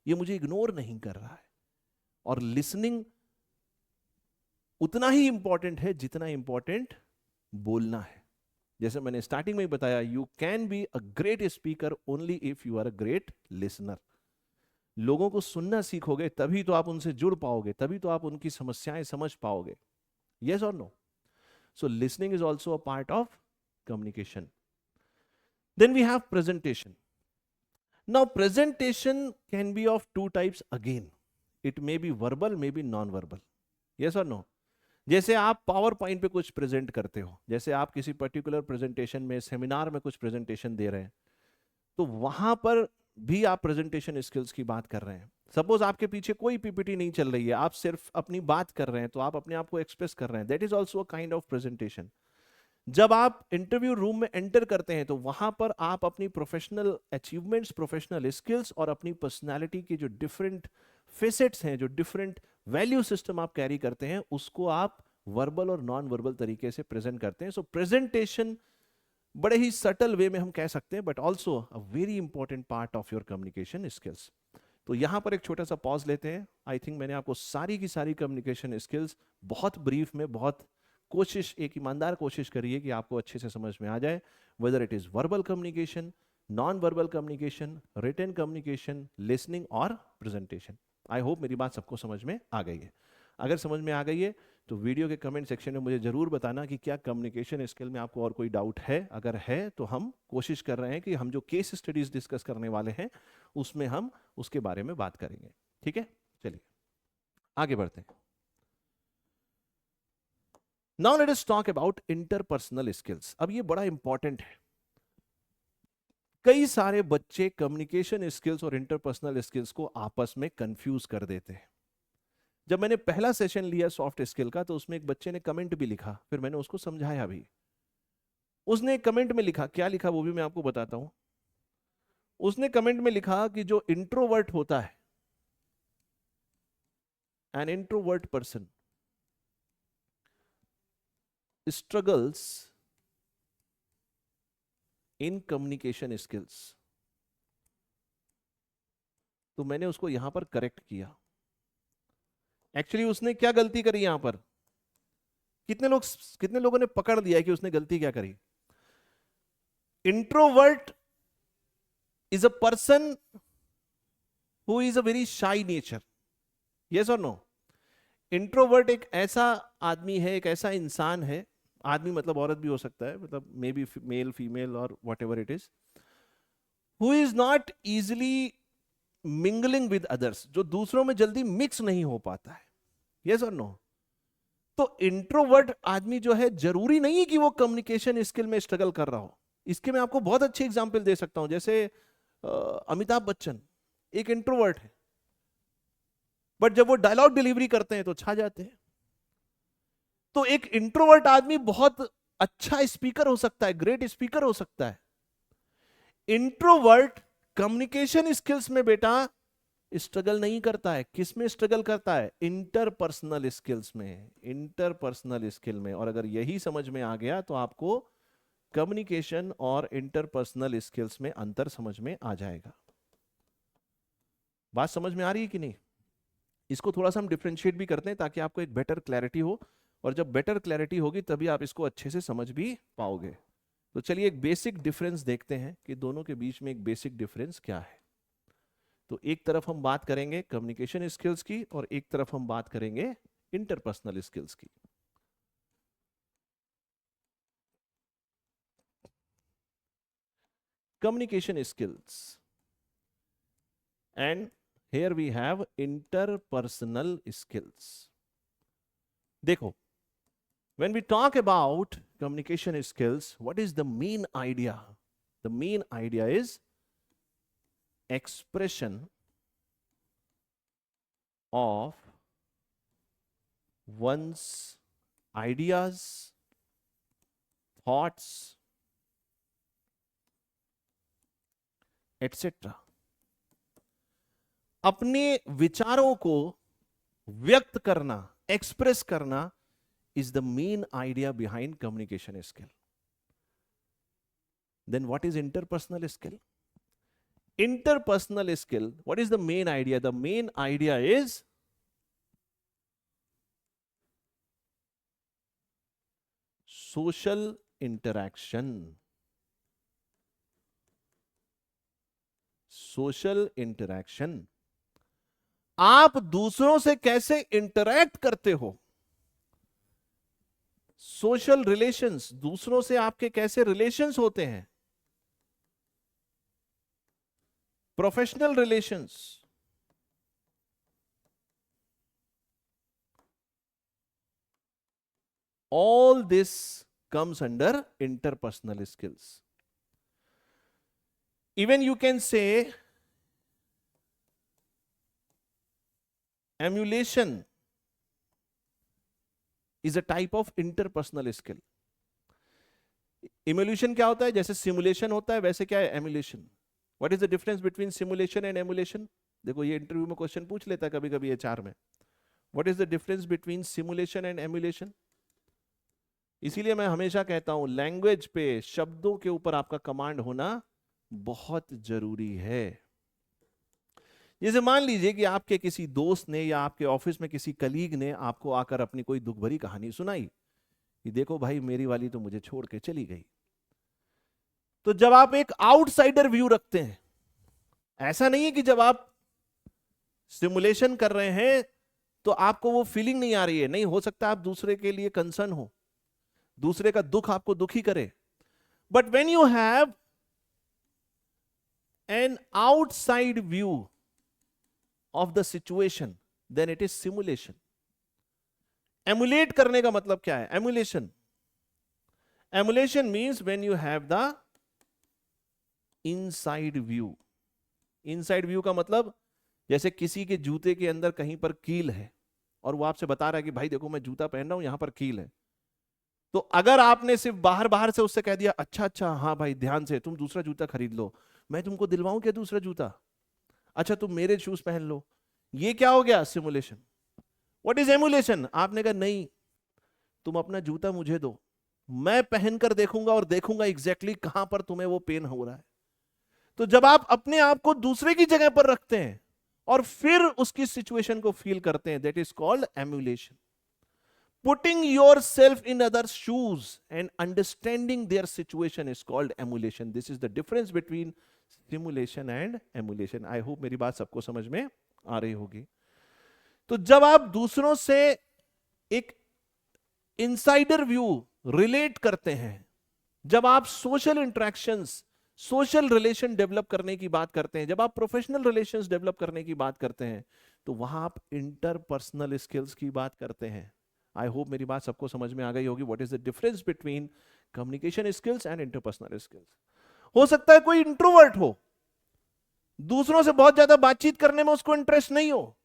ये मुझे इग्नोर नहीं कर रहा है। और लिसनिंग उतना ही इंपॉर्टेंट है जितना इंपॉर्टेंट बोलना है। जैसे मैंने स्टार्टिंग में ही बताया, you can be a great speaker only if you are a great listener. लोगों को सुनना सीखोगे तभी तो आप उनसे जुड़ पाओगे, तभी तो आप उनकी समस्याएं समझ पाओगे। यस और no? So listening is also a part of communication. Then we have presentation. Now presentation can be of 2 types again. It may be verbal, may be non verbal. Yes और नो? जैसे आप power point पे कुछ present करते हो, जैसे आप किसी पर्टिकुलर प्रेजेंटेशन में, सेमिनार में कुछ प्रेजेंटेशन दे रहे हैं, तो वहां पर भी आप प्रेजेंटेशन स्किल्स की बात कर रहे हैं। सपोज आपके पीछे कोई पीपीटी नहीं चल रही है, आप सिर्फ अपनी बात कर रहे हैं, तो आप अपने आप को एक्सप्रेस कर रहे हैं। That is also a kind of presentation. जब आप इंटरव्यू रूम में एंटर करते हैं तो वहां पर आप अपनी प्रोफेशनल अचीवमेंट्स, प्रोफेशनल स्किल्स और अपनी पर्सनालिटी के जो डिफरेंट फेसेट्स हैं, जो डिफरेंट वैल्यू सिस्टम आप कैरी करते हैं, उसको आप वर्बल और नॉन वर्बल तरीके से प्रेजेंट करते हैं। सो प्रेजेंटेशन बड़े ही सटल वे में हम कह सकते हैं, but also a very important part of your communication skills. तो यहां पर एक छोटा सा पॉज लेते हैं। आई थिंक मैंने आपको सारी की सारी कम्युनिकेशन स्किल्स बहुत ब्रीफ में, बहुत कोशिश, एक ईमानदार कोशिश करिए कि आपको अच्छे से समझ में आ जाए, whether it is verbal communication, non verbal communication, written communication, listening और प्रेजेंटेशन। आई होप मेरी बात सबको समझ में आ गई है। अगर समझ में आ गई है तो वीडियो के कमेंट सेक्शन में मुझे जरूर बताना कि क्या कम्युनिकेशन स्किल में आपको और कोई डाउट है। अगर है तो हम कोशिश कर रहे हैं कि हम जो केस स्टडीज डिस्कस करने वाले हैं उसमें हम उसके बारे में बात करेंगे। ठीक है, चलिए आगे बढ़ते हैं। Now let us talk about interpersonal skills. अब ये बड़ा इंपॉर्टेंट है। कई सारे बच्चे कम्युनिकेशन स्किल्स और इंटरपर्सनल स्किल्स को आपस में कंफ्यूज कर देते हैं। जब मैंने पहला सेशन लिया सॉफ्ट स्किल का, तो उसमें एक बच्चे ने कमेंट भी लिखा, फिर मैंने उसको समझाया भी। उसने कमेंट में लिखा, क्या लिखा वो भी मैं आपको बताता हूं। उसने कमेंट में लिखा कि जो इंट्रोवर्ट होता है, an introvert person struggles in communication skills. तो मैंने उसको यहां पर करेक्ट किया। एक्चुअली उसने क्या गलती करी यहां पर, कितने लोगों ने पकड़ लिया कि उसने गलती क्या करी। Introvert is a person who is a very shy nature, yes और नो। इंट्रोवर्ट एक ऐसा आदमी है, एक ऐसा इंसान है, आदमी मतलब औरत भी हो सकता है, मतलब मे बी मेल फीमेल और what ever it is, who is not easily mingling with others, जो दूसरों में जल्दी मिक्स नहीं हो पाता है, यस और नो। तो इंट्रोवर्ट आदमी जो है, जरूरी नहीं है कि वो कम्युनिकेशन स्किल में स्ट्रगल कर रहा हो। इसके मैं आपको बहुत अच्छे एग्जाम्पल दे सकता हूं। जैसे अमिताभ बच्चन एक इंट्रोवर्ट है, बट जब वो डायलॉग डिलीवरी करते हैं तो छा जाते हैं। तो एक इंट्रोवर्ट आदमी बहुत अच्छा स्पीकर हो सकता है, ग्रेट स्पीकर हो सकता है। इंट्रोवर्ट कम्युनिकेशन स्किल्स में बेटा स्ट्रगल नहीं करता है। किस में स्ट्रगल करता है? इंटरपर्सनल स्किल्स में, इंटरपर्सनल स्किल में। और अगर यही समझ में आ गया तो आपको कम्युनिकेशन और इंटरपर्सनल स्किल्स में अंतर समझ में आ जाएगा। बात समझ में आ रही है कि नहीं? इसको थोड़ा सा हम डिफरेंशिएट भी करते हैं ताकि आपको एक बेटर क्लैरिटी हो, और जब बेटर क्लैरिटी होगी तभी आप इसको अच्छे से समझ भी पाओगे। तो चलिए एक बेसिक डिफरेंस देखते हैं कि दोनों के बीच में एक बेसिक डिफरेंस क्या है। तो एक तरफ हम बात करेंगे कम्युनिकेशन स्किल्स की और एक तरफ हम बात करेंगे इंटरपर्सनल स्किल्स की। Communication skills and here we have interpersonal skills. देखो, when we talk about communication skills, what is the main idea? The main idea is expression of one's ideas, thoughts, etc. अपने विचारों को व्यक्त करना, express करना is the main idea behind communication skill. Then what is interpersonal skill? Interpersonal skill, what is the main idea? The main idea is social interaction. Social interaction. आप दूसरों से कैसे इंटरैक्ट करते हो, सोशल रिलेशंस, दूसरों से आपके कैसे रिलेशंस होते हैं, professional relations, all this comes under interpersonal skills. Even you can say emulation is a type of interpersonal skill. Emulation क्या होता है? जैसे सिमुलेशन होता है वैसे क्या है emulation. What is the difference between simulation and emulation? देखो ये इंटरव्यू में क्वेश्चन पूछ लेता है कभी कभी एचआर में। What is the difference between simulation and emulation? इसीलिए मैं हमेशा कहता हूं लैंग्वेज पे, शब्दों के ऊपर आपका कमांड होना बहुत जरूरी है। जैसे मान लीजिए कि आपके किसी दोस्त ने या आपके ऑफिस में किसी कलीग ने आपको आकर अपनी कोई दुख भरी कहानी सुनाई कि देखो भाई मेरी वाली तो मुझे छोड़ के चली गई। तो जब आप एक आउटसाइडर व्यू रखते हैं, ऐसा नहीं है कि जब आप सिमुलेशन कर रहे हैं तो आपको वो फीलिंग नहीं आ रही है, नहीं, हो सकता आप दूसरे के लिए कंसर्न हो, दूसरे का दुख आपको दुखी करे, but when you have an outside view of the situation, then it is simulation. Emulate करने का मतलब क्या है? Emulation, emulation means when you have the inside view. Inside view का मतलब जैसे किसी के जूते के अंदर कहीं पर कील है और वो आपसे बता रहा है कि भाई देखो मैं जूता पहन रहा हूं, यहां पर कील है। तो अगर आपने सिर्फ बाहर बाहर से उससे कह दिया अच्छा अच्छा हाँ भाई ध्यान से तुम दूसरा जूता खरीद लो, मैं तुमको दिलवाऊं क्या दूसरा जूता, अच्छा तुम मेरे शूज पहन लो, ये क्या हो गया? सिमुलेशन। What is emulation? आपने कहा नहीं, तुम अपना जूता मुझे दो, मैं पहनकर देखूंगा और देखूंगा एग्जैक्टली कहां पर तुम्हें वो पेन हो रहा है। तो जब आप अपने आप को दूसरे की जगह पर रखते हैं और फिर उसकी सिचुएशन को फील करते हैं, that is called emulation. Putting yourself in others' shoes and understanding their situation is called emulation. This is the difference between simulation and emulation. I hope मेरी बात सबको समझ में आ रही होगी। तो जब आप दूसरों से एक इंसाइडर व्यू रिलेट करते हैं, जब आप social interactions, social relation develop करने की बात करते हैं, जब आप प्रोफेशनल रिलेशंस डेवलप करने की बात करते हैं, तो वहां आप इंटरपर्सनल स्किल्स की बात करते हैं। आई होप मेरी बात सबको समझ में आ गई होगी। What is the difference between communication skills and interpersonal skills? हो सकता है कोई इंट्रोवर्ट हो, दूसरों से बहुत ज्यादा बातचीत करने में उसको इंटरेस्ट नहीं हो,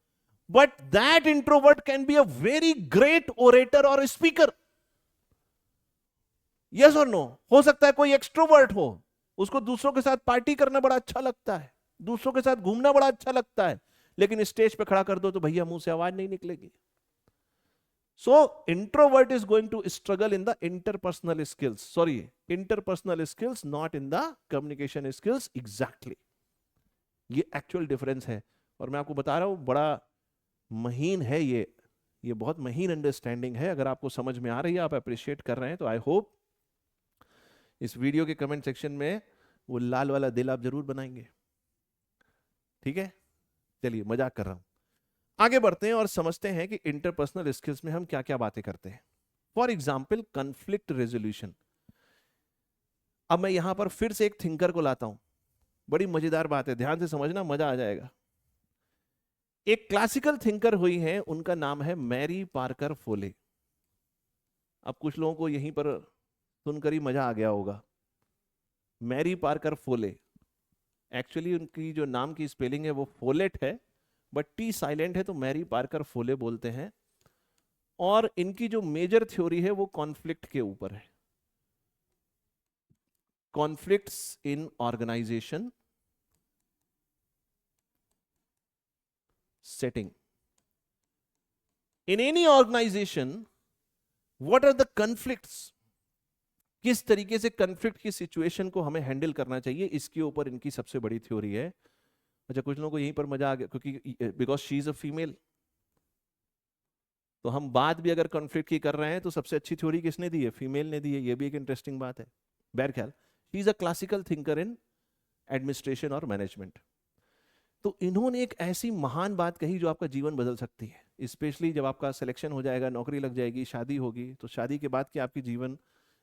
but that introvert can be a very great orator और स्पीकर। यस और नो? हो सकता है कोई एक्सट्रोवर्ट हो, उसको दूसरों के साथ पार्टी करना बड़ा अच्छा लगता है, दूसरों के साथ घूमना बड़ा अच्छा लगता है, लेकिन स्टेज पे खड़ा कर दो तो भैया मुंह से आवाज नहीं निकलेगी। So introvert is going to struggle in the interpersonal skills. Sorry, interpersonal skills, not in the communication skills exactly. ये एक्चुअल डिफरेंस है और मैं आपको बता रहा हूं बड़ा महीन है ये बहुत महीन अंडरस्टैंडिंग है। अगर आपको समझ में आ रही है, आप अप्रिशिएट कर रहे हैं, तो आई होप इस वीडियो के कमेंट सेक्शन में वो लाल वाला दिल आप जरूर बनाएंगे। ठीक है, चलिए मजाक कर रहा हूं। आगे बढ़ते हैं और समझते हैं कि इंटरपर्सनल स्किल्स में हम क्या क्या बातें करते हैं। For example conflict resolution. अब मैं यहां पर फिर से एक थिंकर को लाता हूं, बड़ी मजेदार बात है, ध्यान से समझना, मजा आ जाएगा। एक क्लासिकल थिंकर हुई हैं, उनका नाम है मैरी पार्कर फोले। अब कुछ लोगों को यहीं पर सुनकर ही मजा आ गया होगा। मैरी पार्कर फोले, एक्चुअली उनकी जो नाम की स्पेलिंग है वो फोलेट है, बट टी साइलेंट है तो मैरी पार्कर फोले बोलते हैं। और इनकी जो मेजर थ्योरी है वो कॉन्फ्लिक्ट के ऊपर है। Conflicts in organization setting. In any organization what are the conflicts, किस तरीके से कॉन्फ्लिक्ट की सिचुएशन को हमें हैंडल करना चाहिए, इसके ऊपर इनकी सबसे बड़ी थ्योरी है। अच्छा, कुछ लोगों को यहीं पर मजा आ गया क्योंकि because she is a female, तो हम बात भी अगर कॉन्फ्लिक्ट की कर रहे हैं तो सबसे अच्छी थ्योरी किसने दी है? फीमेल ने दी है। ये भी एक इंटरेस्टिंग बात है। बहरख्याल she is a classical thinker in administration और मैनेजमेंट। तो इन्होंने एक ऐसी महान बात कही जो आपका जीवन बदल सकती है, स्पेशली जब आपका सिलेक्शन हो जाएगा, नौकरी लग जाएगी, शादी होगी, तो शादी के बाद की आपकी जीवन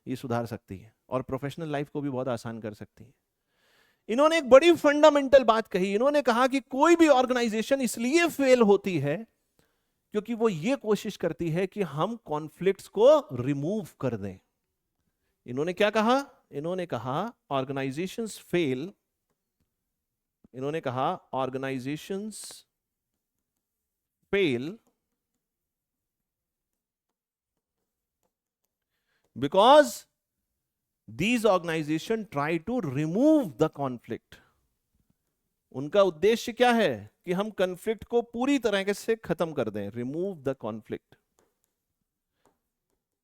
ये सुधार सकती है और प्रोफेशनल लाइफ को भी बहुत आसान कर सकती है। इन्होंने एक बड़ी फंडामेंटल बात कही। इन्होंने कहा कि कोई भी ऑर्गेनाइजेशन इसलिए फेल होती है क्योंकि वो ये कोशिश करती है कि हम कॉन्फ्लिक्ट्स को रिमूव कर दें। इन्होंने क्या कहा? इन्होंने कहा ऑर्गेनाइजेशंस फेल, इन्होंने कहा organisations fail because these organizations try to remove the conflict. उनका उद्देश्य क्या है कि हम कॉन्फ्लिक्ट को पूरी तरह से खत्म कर दें, रिमूव द कॉन्फ्लिक्ट।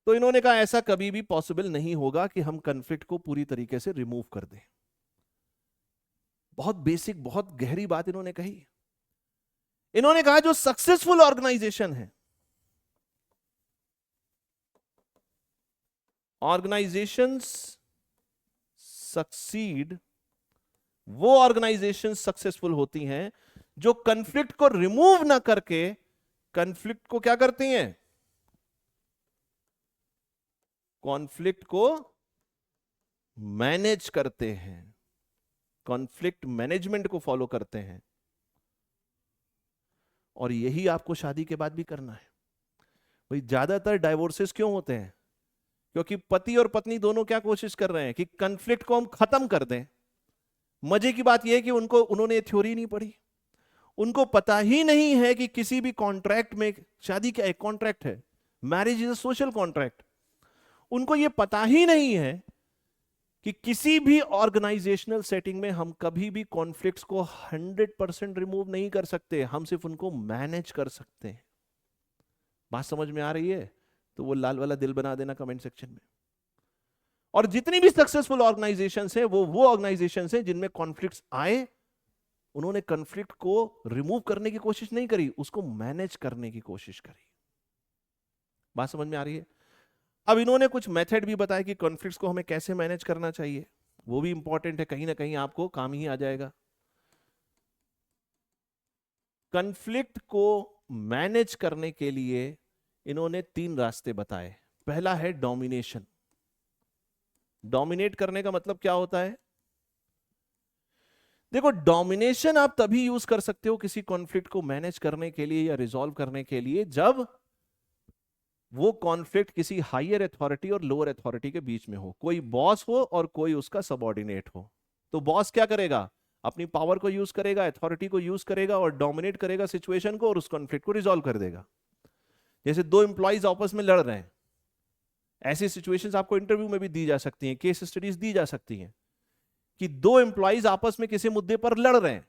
तो इन्होंने कहा ऐसा कभी भी पॉसिबल नहीं होगा कि हम कॉन्फ्लिक्ट को पूरी तरीके से रिमूव कर दें। बहुत बेसिक, बहुत गहरी बात इन्होंने कही। इन्होंने कहा जो सक्सेसफुल ऑर्गेनाइजेशन है, ऑर्गेनाइजेशंस सक्सीड, वो ऑर्गेनाइजेशन सक्सेसफुल होती हैं जो कॉन्फ्लिक्ट को रिमूव ना करके कॉन्फ्लिक्ट को क्या करती हैं? कॉन्फ्लिक्ट को मैनेज करते हैं, कॉन्फ्लिक्ट मैनेजमेंट को फॉलो करते हैं। और यही आपको शादी के बाद भी करना है। भाई ज्यादातर डाइवोर्सेस क्यों होते हैं? क्योंकि पति और पत्नी दोनों क्या कोशिश कर रहे हैं कि कन्फ्लिक्ट को हम खत्म कर दें। मजे की बात यह है कि उन्होंने थ्योरी नहीं पढ़ी। उनको पता ही नहीं है कि किसी भी कॉन्ट्रैक्ट में, शादी क्या एक कॉन्ट्रैक्ट है, marriage is a social contract. उनको यह पता ही नहीं है कि किसी भी ऑर्गेनाइजेशनल सेटिंग में हम कभी भी कॉन्फ्लिक्ट्स को 100% रिमूव नहीं कर सकते, हम सिर्फ उनको मैनेज कर सकते हैं। बात समझ में आ रही है? तो वो लाल वाला दिल बना देना कमेंट सेक्शन में। और जितनी भी सक्सेसफुल ऑर्गेनाइजेशंस हैं वो ऑर्गेनाइजेशंस हैं जिनमें कॉन्फ्लिक्ट्स आए, उन्होंने कॉन्फ्लिक्ट को रिमूव करने की कोशिश नहीं करी, उसको मैनेज करने की कोशिश करी। बात समझ में आ रही है? अब इन्होंने कुछ मेथड भी बताया कि कॉन्फ्लिक्ट्स को हमें कैसे मैनेज करना चाहिए, वो भी इंपॉर्टेंट है, कहीं ना कहीं आपको काम ही आ जाएगा। कॉन्फ्लिक्ट को मैनेज करने के लिए इन्होंने 3 रास्ते बताए। पहला है डोमिनेशन। डोमिनेट करने का मतलब क्या होता है? देखो, डोमिनेशन आप तभी यूज कर सकते हो किसी कॉन्फ्लिक्ट को मैनेज करने के लिए या रिजॉल्व करने के लिए, जब वो कॉन्फ्लिक्ट किसी हायर अथॉरिटी और लोअर अथॉरिटी के बीच में हो। कोई बॉस हो और कोई उसका सबऑर्डिनेट हो। तो बॉस क्या करेगा? अपनी पावर को यूज करेगा, अथॉरिटी को यूज करेगा और डोमिनेट करेगा सिचुएशन को और उस कॉन्फ्लिक्ट को रिजॉल्व कर देगा। जैसे 2 एम्प्लॉइज आपस में लड़ रहे हैं, ऐसी सिचुएशंस आपको इंटरव्यू में भी दी जा सकती हैं, केस स्टडीज दी जा सकती हैं कि 2 एम्प्लॉइज आपस में किसी मुद्दे पर लड़ रहे हैं।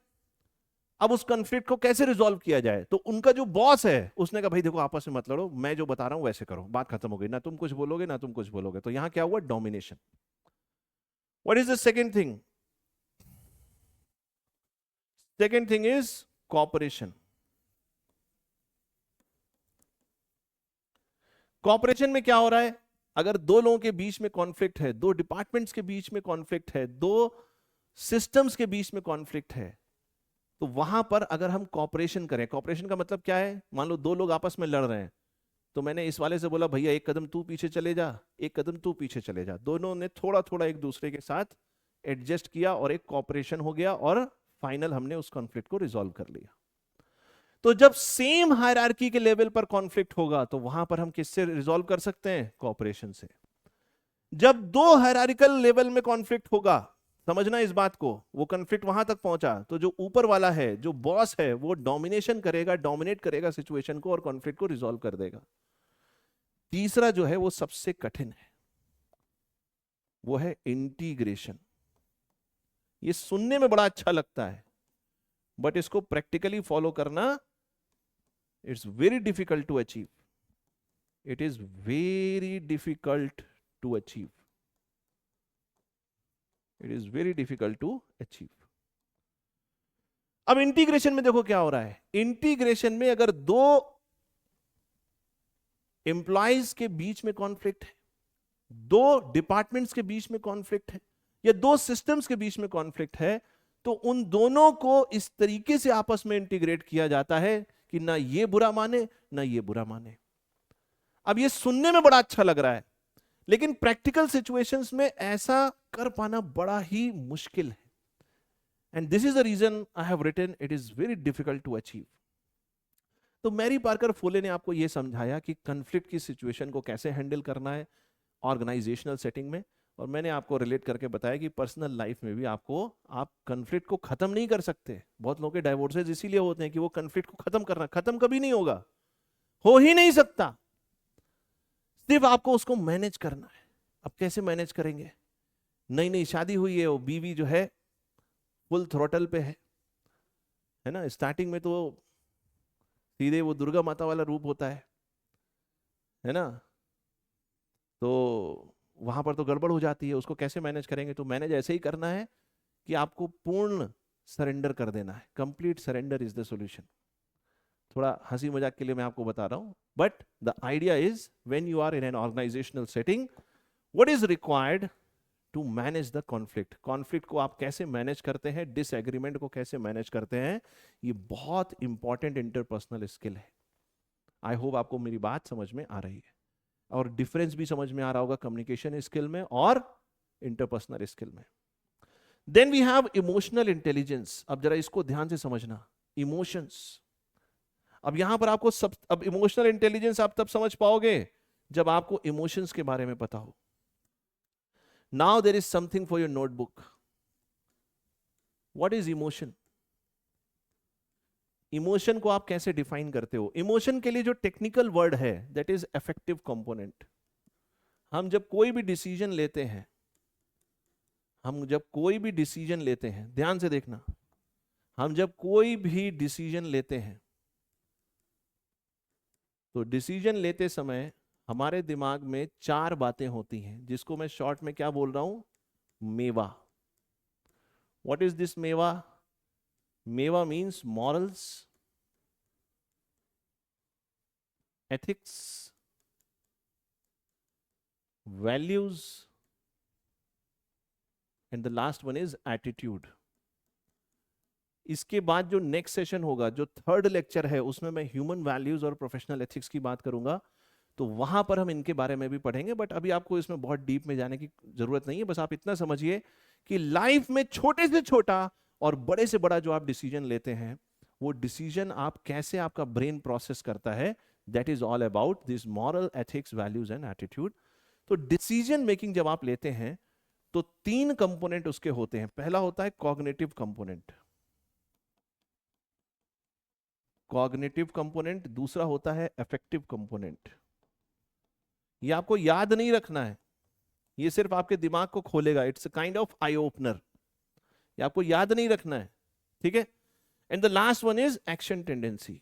अब उस कॉन्फ्लिक्ट को कैसे रिजॉल्व किया जाए? तो उनका जो बॉस है उसने कहा भाई देखो आपस में मत लड़ो, मैं जो बता रहा हूं वैसे करो, बात खत्म हो गई, ना तुम कुछ बोलोगे ना तुम कुछ बोलोगे। तो यहां क्या हुआ? Domination. What is the second thing? Second thing is cooperation. Cooperation में क्या हो रहा है? अगर 2 लोगों के बीच में कॉन्फ्लिक्ट है, 2 डिपार्टमेंट्स के बीच में कॉन्फ्लिक्ट है, 2 सिस्टम्स के बीच में कॉन्फ्लिक्ट है, तो वहां पर अगर हम कॉपरेशन करें, कॉपरेशन का मतलब क्या है? मान लो 2 लोग आपस में लड़ रहे हैं, तो मैंने इस वाले से बोला भैया 1 कदम तू पीछे चले जा, 1 कदम तू पीछे चले जा। दोनों ने थोड़ा थोड़ा एक दूसरे के साथ एडजस्ट किया और एक कॉपरेशन हो गया और फाइनल हमने उस कॉन्फ्लिक्ट को रिजॉल्व कर लिया। तो जब सेम हायरार्की के लेवल पर कॉन्फ्लिक्ट होगा तो वहां पर हम किससे रिजॉल्व कर सकते हैं? कॉपरेशन से। जब 2 हायरार्किकल लेवल में कॉन्फ्लिक्ट होगा, समझना इस बात को, वो कॉन्फ्लिक्ट वहां तक पहुंचा तो जो ऊपर वाला है, जो बॉस है, वो डोमिनेशन करेगा, डोमिनेट करेगा सिचुएशन को और कॉन्फ्लिक्ट को रिजॉल्व कर देगा। तीसरा जो है वो सबसे कठिन है, वो है इंटीग्रेशन। ये सुनने में बड़ा अच्छा लगता है, बट इसको प्रैक्टिकली फॉलो करना it's very difficult to achieve. It is very difficult to achieve. It is very difficult to achieve. अब इंटीग्रेशन में देखो क्या हो रहा है। इंटीग्रेशन में अगर 2 एम्प्लॉइज के बीच में कॉन्फ्लिक्ट है, 2 डिपार्टमेंट्स के बीच में कॉन्फ्लिक्ट है, या 2 सिस्टम्स के बीच में कॉन्फ्लिक्ट है, तो उन दोनों को इस तरीके से आपस में इंटीग्रेट किया जाता है कि ना ये बुरा माने ना ये बुरा माने। अब ये सुनने में बड़ा अच्छा लग रहा है, लेकिन प्रैक्टिकल सिचुएशंस में ऐसा कर पाना बड़ा ही मुश्किल है। And this is the reason I have written it is very difficult to achieve. तो मैरी पार्कर फोले ने आपको यह समझाया कि कॉन्फ्लिक्ट की सिचुएशन को कैसे हैंडल करना है ऑर्गेनाइजेशनल सेटिंग में, और मैंने आपको रिलेट करके बताया कि पर्सनल लाइफ में भी आप कॉन्फ्लिक्ट को खत्म नहीं कर सकते। बहुत लोगों के डाइवोर्सेज इसीलिए होते हैं कि वो कॉन्फ्लिक्ट को खत्म करना, खत्म कभी नहीं होगा, हो ही नहीं सकता। सिर्फ आपको उसको मैनेज करना है। अब कैसे मैनेज करेंगे? नई नई शादी हुई है, वो बीवी जो है फुल थ्रोटल पे है ना। स्टार्टिंग में तो सीधे वो दुर्गा माता वाला रूप होता है ना, तो वहां पर तो गड़बड़ हो जाती है। उसको कैसे मैनेज करेंगे? तो मैनेज ऐसे ही करना है कि आपको पूर्ण सरेंडर कर देना है। Complete surrender is the solution. थोड़ा हंसी मजाक के लिए मैं आपको बता रहा हूं, but the idea is when you are in an organizational setting, what is required to manage the conflict. Conflict को आप कैसे मैनेज करते हैं, डिसएग्रीमेंट को कैसे मैनेज करते हैं, ये बहुत इंपॉर्टेंट इंटरपर्सनल स्किल है। आई होप आपको मेरी बात समझ में आ रही है और डिफरेंस भी समझ में आ रहा होगा कम्युनिकेशन स्किल में और इंटरपर्सनल स्किल में। Then we have emotional intelligence. अब जरा इसको ध्यान से समझना, इमोशंस। अब यहां पर आपको सब, अब इमोशनल इंटेलिजेंस आप तब समझ पाओगे जब आपको इमोशंस के बारे में पता हो. Now there is something for your notebook. What is emotion? Emotion को आप कैसे डिफाइन करते हो? इमोशन के लिए जो टेक्निकल वर्ड है दैट इज अफेक्टिव कंपोनेंट. हम जब कोई भी डिसीजन लेते हैं, ध्यान से देखना, हम जब कोई भी डिसीजन लेते हैं तो डिसीजन लेते समय हमारे दिमाग में 4 बातें होती हैं, जिसको मैं शॉर्ट में क्या बोल रहा हूं? मेवा. व्हाट इज दिस मेवा? मेवा means morals, ethics, values and the last one is attitude. इसके बाद जो नेक्स्ट सेशन होगा, जो थर्ड लेक्चर है, उसमें मैं ह्यूमन वैल्यूज और प्रोफेशनल एथिक्स की बात करूंगा. तो वहां पर हम इनके बारे में भी पढ़ेंगे, बट अभी आपको इसमें बहुत डीप में जाने की जरूरत नहीं है. बस आप इतना समझिए कि लाइफ में छोटे से छोटा और बड़े से बड़ा जो आप डिसीजन लेते हैं, वो डिसीजन आप कैसे, आपका ब्रेन प्रोसेस करता है, that is all about this moral, ethics, values and attitude. तो डिसीजन मेकिंग जब आप लेते हैं तो 3 कंपोनेंट उसके होते हैं. पहला होता है कॉग्निटिव कंपोनेंट, दूसरा होता है अफेक्टिव कंपोनेंट. ये आपको याद नहीं रखना है, ये सिर्फ आपके दिमाग को खोलेगा. It's a kind of eye opener. ये आपको याद नहीं रखना है, ठीक है. And the last one is action tendency.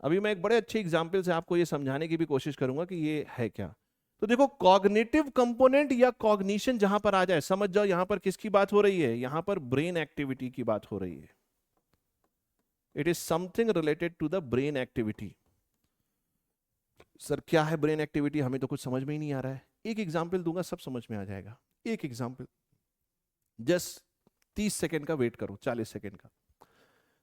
अभी मैं एक बड़े अच्छे एग्जाम्पल से आपको ये समझाने की भी कोशिश करूंगा कि ये है क्या. तो देखो, कॉग्निटिव कंपोनेंट या कॉग्निशन जहां पर आ जाए, समझ जाओ यहां पर किसकी बात हो रही है? यहां पर ब्रेन एक्टिविटी की बात हो रही है. It is something related to the brain activity. Sir क्या है ब्रेन एक्टिविटी? हमें तो कुछ समझ में ही नहीं आ रहा है. एक एग्जाम्पल दूंगा, सब समझ में आ जाएगा. एक एग्जाम्पल, जस्ट 30 सेकेंड का वेट करो, 40 सेकेंड का.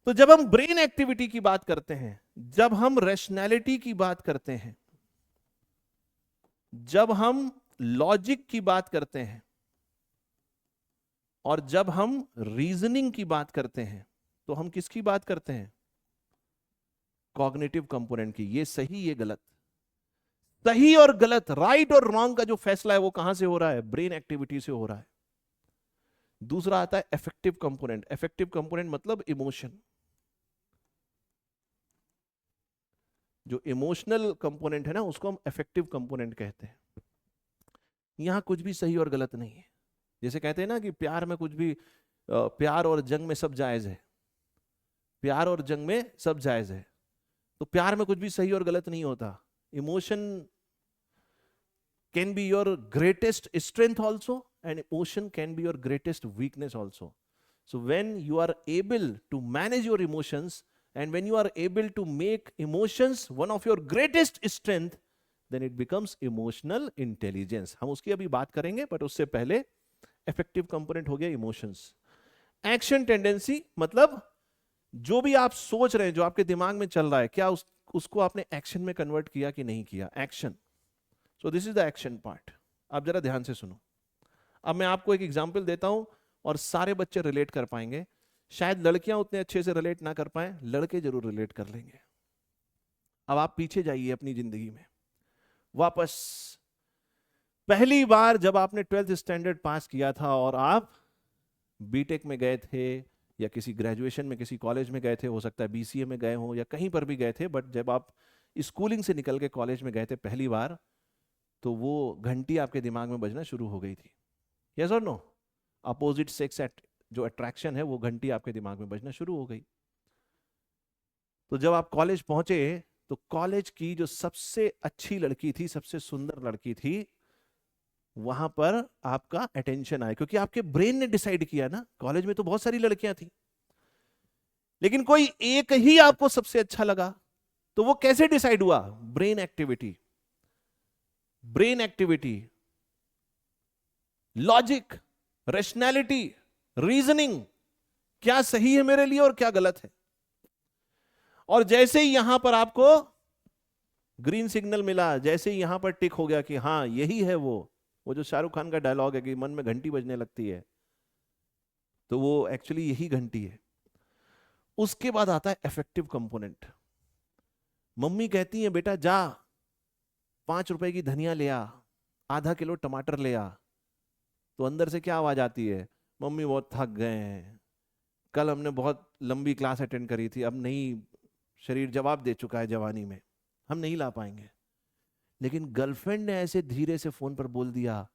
तो जब हम ब्रेन एक्टिविटी की बात करते हैं, जब हम रैशनैलिटी की बात करते हैं, जब हम लॉजिक की बात करते हैं, और जब हम रीजनिंग की बात करते हैं, तो हम किसकी बात करते हैं? कॉग्निटिव कंपोनेंट की. ये सही, ये गलत. सही और गलत, राइट और रॉन्ग का जो फैसला है वो कहां से हो रहा है? ब्रेन एक्टिविटी से हो रहा है. दूसरा आता है अफेक्टिव कंपोनेंट. अफेक्टिव कंपोनेंट मतलब इमोशन. जो इमोशनल कंपोनेंट है ना, उसको हम अफेक्टिव कंपोनेंट कहते हैं. यहां कुछ भी सही और गलत नहीं है. जैसे कहते हैं ना कि प्यार में कुछ भी, प्यार और जंग में सब जायज है. प्यार और जंग में सब जायज है. तो प्यार में कुछ भी सही और गलत नहीं होता. Emotion can be your greatest strength also, and emotion can be your greatest weakness also. So when you are able to manage your emotions, and when you are able to make emotions one of your greatest strength, then it becomes emotional intelligence. हम उसकी अभी बात करेंगे, but उससे पहले effective component हो गया emotions. Action tendency मतलब जो भी आप सोच रहे हैं, जो आपके दिमाग में चल रहा है, क्या उसको आपने एक्शन में कन्वर्ट किया कि नहीं किया? Action. So this is the action part. आप जरा ध्यान से सुनो. अब मैं आपको एक एग्जाम्पल देता हूं और सारे बच्चे रिलेट कर पाएंगे. शायद लड़कियां उतने अच्छे से रिलेट ना कर पाए, लड़के जरूर रिलेट कर लेंगे. अब आप पीछे जाइए अपनी जिंदगी में वापस. पहली बार जब आपने 12th स्टैंडर्ड पास किया था और आप बीटेक में गए थे, या किसी ग्रेजुएशन में किसी कॉलेज में गए थे, हो सकता है बीसीए में गए हो या कहीं पर भी गए थे, बट जब आप स्कूलिंग से निकल के कॉलेज में गए थे पहली बार, तो वो घंटी आपके दिमाग में बजना शुरू हो गई थी. यस और नो? अपोजिट सेक्स जो अट्रैक्शन है, वो घंटी आपके दिमाग में बजना शुरू हो गई. तो जब आप कॉलेज पहुंचे, तो कॉलेज की जो सबसे अच्छी लड़की थी, सबसे सुंदर लड़की थी, वहां पर आपका अटेंशन आया, क्योंकि आपके ब्रेन ने डिसाइड किया ना. कॉलेज में तो बहुत सारी लड़कियां थी, लेकिन कोई एक ही आपको सबसे अच्छा लगा. तो वो कैसे डिसाइड हुआ? Brain activity. Brain activity, logic, rationality, reasoning, क्या सही है मेरे लिए और क्या गलत है. और जैसे ही यहां पर आपको ग्रीन सिग्नल मिला, जैसे ही यहां पर टिक हो गया कि हाँ यही है वो जो शाहरुख खान का डायलॉग है कि मन में घंटी बजने लगती है, तो वो एक्चुअली यही घंटी है। उसके बाद आता है इफेक्टिव कंपोनेंट। मम्मी कहती है बेटा जा 5 रुपए की धनिया ले आ, आधा किलो टमाटर ले आ, तो अंदर से क्या आवाज आती है, मम्मी बहुत थक गए हैं, कल हमने बहुत लंबी क्लास अटेंड करी थी, अब नहीं, शरीर जवाब दे चुका है जवानी में, हम नहीं ला पाएंगे। लेकिन गर्लफ्रेंड ने ऐसे धीरे से फोन पर बोल दिया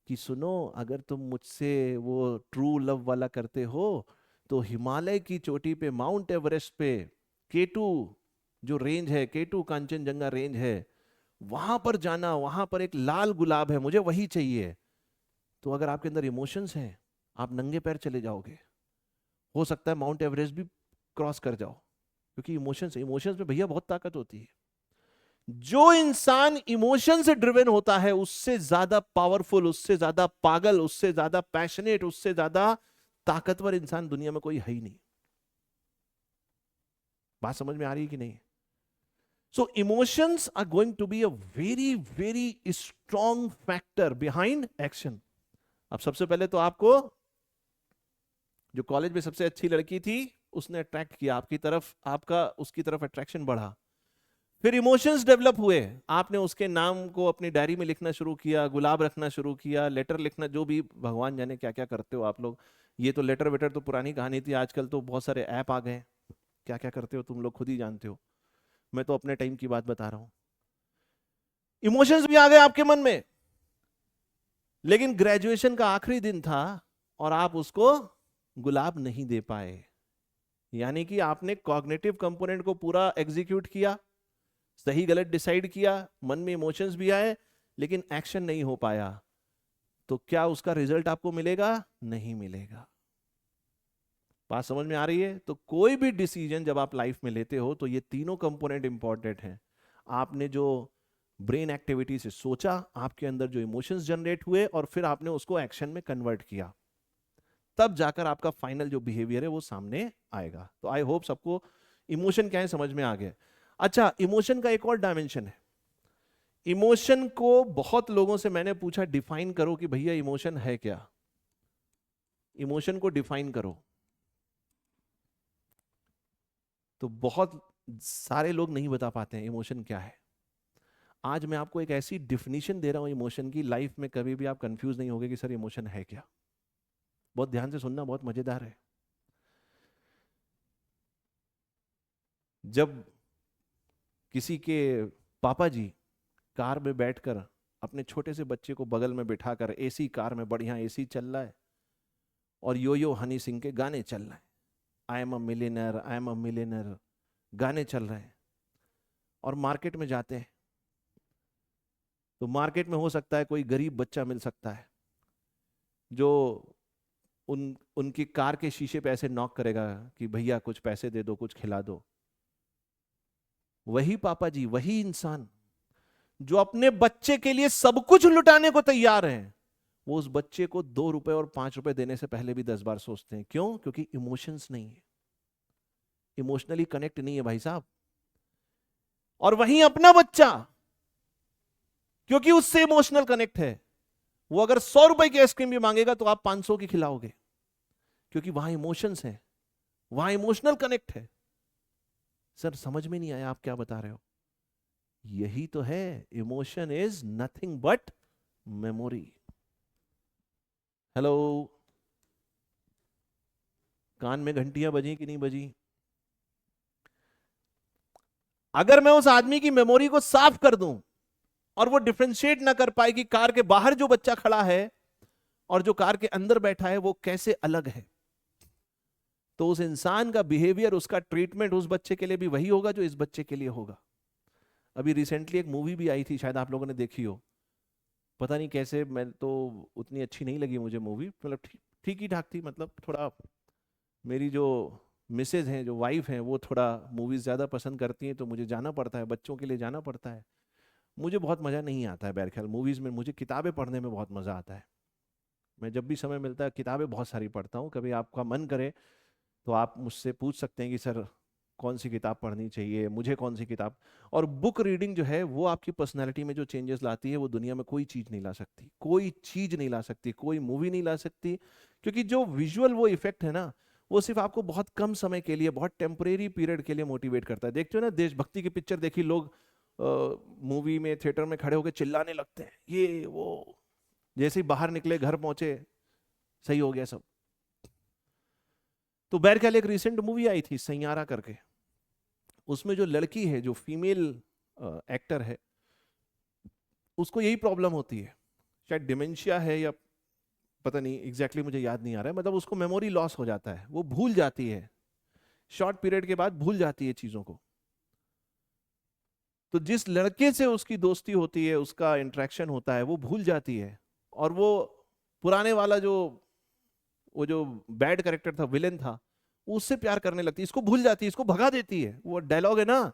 कि सुनो, अगर तुम मुझसे वो ट्रू लव वाला करते हो तो हिमालय की चोटी पे, माउंट एवरेस्ट पे, केटू जो रेंज है, केटू कांचनजंगा रेंज है, वहां पर जाना, वहां पर एक लाल गुलाब है, मुझे वही चाहिए। तो अगर आपके अंदर इमोशंस हैं, आप नंगे पैर चले जाओगे, हो सकता है माउंट एवरेस्ट भी क्रॉस कर जाओ, क्योंकि इमोशंस, इमोशंस में भैया बहुत ताकत होती है। जो इंसान इमोशन से ड्रिवन होता है उससे ज्यादा पावरफुल, उससे ज्यादा पागल, उससे ज्यादा पैशनेट, उससे ज्यादा ताकतवर इंसान दुनिया में कोई है ही नहीं। बात समझ में आ रही है कि नहीं? So emotions are going to be a very very strong factor behind action. अब सबसे पहले तो आपको जो कॉलेज में सबसे अच्छी लड़की थी उसने अट्रैक्ट किया आपकी तरफ, आपका उसकी तरफ अट्रैक्शन बढ़ा, फिर इमोशंस डेवलप हुए, आपने उसके नाम को अपनी डायरी में लिखना शुरू किया, गुलाब रखना शुरू किया, लेटर लिखना, जो भी भगवान जाने क्या क्या करते हो आप लोग। ये तो लेटर वेटर तो पुरानी कहानी थी, आजकल तो बहुत सारे ऐप आ गए, क्या क्या करते हो तुम लोग खुद ही जानते हो, मैं तो अपने टाइम की बात बता रहा हूं। इमोशंस भी आ गए आपके मन में, लेकिन ग्रेजुएशन का आखिरी दिन था और आप उसको गुलाब नहीं दे पाए, यानी कि आपने कॉग्निटिव कंपोनेंट को पूरा एग्जीक्यूट किया, सही गलत डिसाइड किया, मन में इमोशंस भी आए, लेकिन एक्शन नहीं हो पाया, तो क्या उसका रिजल्ट आपको मिलेगा? नहीं मिलेगा। बात समझ में आ रही है? तो कोई भी डिसीजन जब आप लाइफ में लेते हो तो ये तीनों कंपोनेंट इंपॉर्टेंट हैं। आपने जो ब्रेन एक्टिविटी से सोचा, आपके अंदर जो इमोशंस जनरेट हुए, और फिर आपने उसको एक्शन में कन्वर्ट किया, तब जाकर आपका फाइनल जो बिहेवियर है वो सामने आएगा। तो आई होप सबको इमोशन क्या है समझ में आ गया। अच्छा, इमोशन का एक और डायमेंशन है। इमोशन को बहुत लोगों से मैंने पूछा डिफाइन करो कि भैया इमोशन है क्या, इमोशन को डिफाइन करो, तो बहुत सारे लोग नहीं बता पाते हैं इमोशन क्या है। आज मैं आपको एक ऐसी डिफिनीशन दे रहा हूं इमोशन की, लाइफ में कभी भी आप कंफ्यूज नहीं होगे कि सर इमोशन है क्या। बहुत ध्यान से सुनना, बहुत मजेदार है। जब किसी के पापा जी कार में बैठकर अपने छोटे से बच्चे को बगल में बिठाकर, एसी कार में, बढ़िया एसी चल रहा है और यो यो हनी सिंह के गाने चल रहे हैं, I am a millionaire, I am a millionaire, गाने चल रहे हैं, और मार्केट में जाते हैं, तो मार्केट में हो सकता है कोई गरीब बच्चा मिल सकता है जो उनकी कार के शीशे पे ऐसे नॉक करेगा कि भैया कुछ पैसे दे दो, कुछ खिला दो। वही पापा जी, वही इंसान जो अपने बच्चे के लिए सब कुछ लुटाने को तैयार हैं, वो उस बच्चे को 2 रुपए और 5 रुपए देने से पहले भी 10 बार सोचते हैं। क्यों? क्योंकि इमोशंस नहीं है, इमोशनली कनेक्ट नहीं है भाई साहब। और वहीं अपना बच्चा, क्योंकि उससे इमोशनल कनेक्ट है, वो अगर 100 रुपए की आइसक्रीम भी मांगेगा तो आप 500 की खिलाओगे, क्योंकि वहां इमोशंस है, वहां इमोशनल कनेक्ट है। सर समझ में नहीं आया आप क्या बता रहे हो? यही तो है, emotion is nothing but memory. Hello, कान में घंटियां बजी कि नहीं बजी? अगर मैं उस आदमी की मेमोरी को साफ कर दूं और वो डिफरेंशिएट ना कर पाए कि कार के बाहर जो बच्चा खड़ा है और जो कार के अंदर बैठा है वो कैसे अलग है, तो उस इंसान का बिहेवियर, उसका ट्रीटमेंट उस बच्चे के लिए भी वही होगा जो इस बच्चे के लिए होगा। अभी रिसेंटली एक मूवी भी आई थी, शायद आप लोगों ने देखी हो, पता नहीं कैसे, मैं तो उतनी अच्छी नहीं लगी मुझे मूवी, मतलब ठीक ठीक ही ठाक थी, मतलब थोड़ा मेरी जो मिसेज हैं, जो वाइफ हैं, वो थोड़ा मूवीज़ ज़्यादा पसंद करती हैं, तो मुझे जाना पड़ता है, बच्चों के लिए जाना पड़ता है। मुझे बहुत मज़ा नहीं आता है बहरख्याल मूवीज़ में, मुझे किताबें पढ़ने में बहुत मज़ा आता है। मैं जब भी समय मिलता है किताबें बहुत सारी पढ़ता हूँ। कभी आपका मन करे तो आप मुझसे पूछ सकते हैं कि सर कौन सी किताब पढ़नी चाहिए, मुझे कौन सी किताब। और बुक रीडिंग जो है वो आपकी पर्सनैलिटी में जो चेंजेस लाती है वो दुनिया में कोई चीज नहीं ला सकती, कोई चीज नहीं ला सकती, कोई मूवी नहीं ला सकती। क्योंकि जो विजुअल वो इफेक्ट है ना, वो सिर्फ आपको बहुत कम समय के लिए, बहुत टेम्परेरी पीरियड के लिए मोटिवेट करता है। देखते हो ना, देशभक्ति की पिक्चर देखी, लोग मूवी में थिएटर में खड़े होकर चिल्लाने लगते हैं, ये वो, जैसे ही बाहर निकले घर पहुंचे सही हो गया सब। तो बहरहाल एक रिसेंट मूवी आई थी सैयारा करके, उसमें जो लड़की है, जो फीमेल एक्टर है, उसको यही प्रॉब्लम होती है, शायद डिमेंशिया है या पता नहीं एग्जैक्टली, मुझे याद नहीं आ रहा है। मतलब उसको मेमोरी लॉस हो जाता है, वो भूल जाती है, शॉर्ट पीरियड के बाद भूल जाती है चीजों को। तो जिस लड़के से उसकी दोस्ती होती है, उसका इंटरेक्शन होता है, वो भूल जाती है, और वो पुराने वाला जो वो जो बैड कैरेक्टर था, विलेन था, उससे प्यार करने लगती है, इसको भूल जाती है, इसको भगा देती है। वो डायलॉग है ना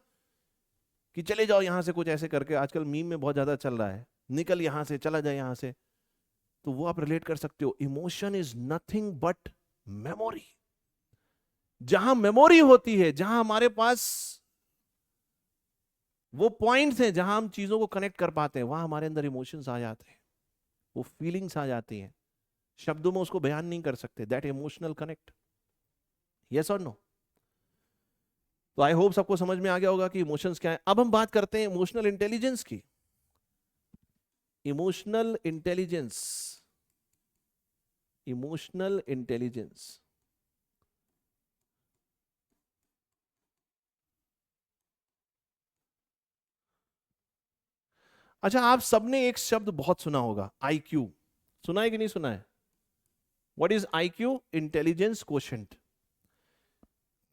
कि चले जाओ यहां से, कुछ ऐसे करके, आजकल मीम में बहुत ज्यादा चल रहा है, निकल यहां से, चला जाए यहां से। तो वो आप रिलेट कर सकते हो, emotion is nothing but memory. जहां मेमोरी होती है, जहां हमारे पास वो पॉइंट्स हैं जहां हम चीजों को कनेक्ट कर पाते हैं, वहां हमारे अंदर इमोशंस आ जाते हैं, वो फीलिंग्स आ जाती हैं, शब्दों में उसको बयान नहीं कर सकते, दैट इमोशनल कनेक्ट। यस और नो? तो आई होप सबको समझ में आ गया होगा कि इमोशंस क्या है। अब हम बात करते हैं इमोशनल इंटेलिजेंस की। Emotional intelligence, emotional intelligence. अच्छा, आप सबने एक शब्द बहुत सुना होगा, आईक्यू। सुना है कि नहीं सुना है? What is IQ? Intelligence quotient.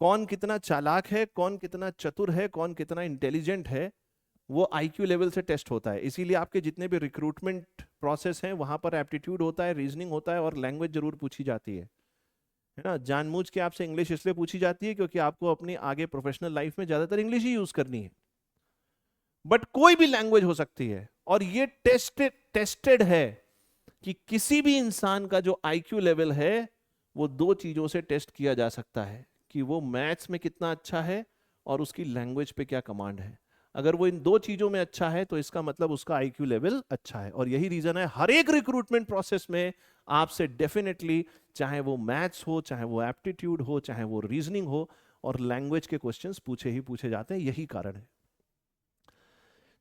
कौन कितना चालाक है, कौन कितना चतुर है, कौन कितना इंटेलिजेंट है, वो आईक्यू लेवल से टेस्ट होता है। इसीलिए आपके जितने भी रिक्रूटमेंट प्रोसेस हैं वहां पर एप्टीट्यूड होता है, रीजनिंग होता है, और लैंग्वेज जरूर पूछी जाती है ना। जानबूझ के आपसे इंग्लिश इसलिए पूछी जाती है क्योंकि आपको अपनी आगे प्रोफेशनल लाइफ में ज्यादातर इंग्लिश ही यूज करनी है, बट कोई भी लैंग्वेज हो सकती है। और ये टेस्टेड है कि किसी भी इंसान का जो आईक्यू लेवल है वो दो चीजों से टेस्ट किया जा सकता है, कि वो मैथ्स में कितना अच्छा है और उसकी लैंग्वेज पे क्या कमांड है। अगर वो इन दो चीजों में अच्छा है तो इसका मतलब उसका आईक्यू लेवल अच्छा है। और यही रीजन है हर एक रिक्रूटमेंट प्रोसेस में आपसे डेफिनेटली, चाहे वो मैथ्स हो, चाहे वो एप्टीट्यूड हो, चाहे वो रीजनिंग हो, और लैंग्वेज के क्वेश्चंस पूछे ही पूछे जाते हैं, यही कारण है।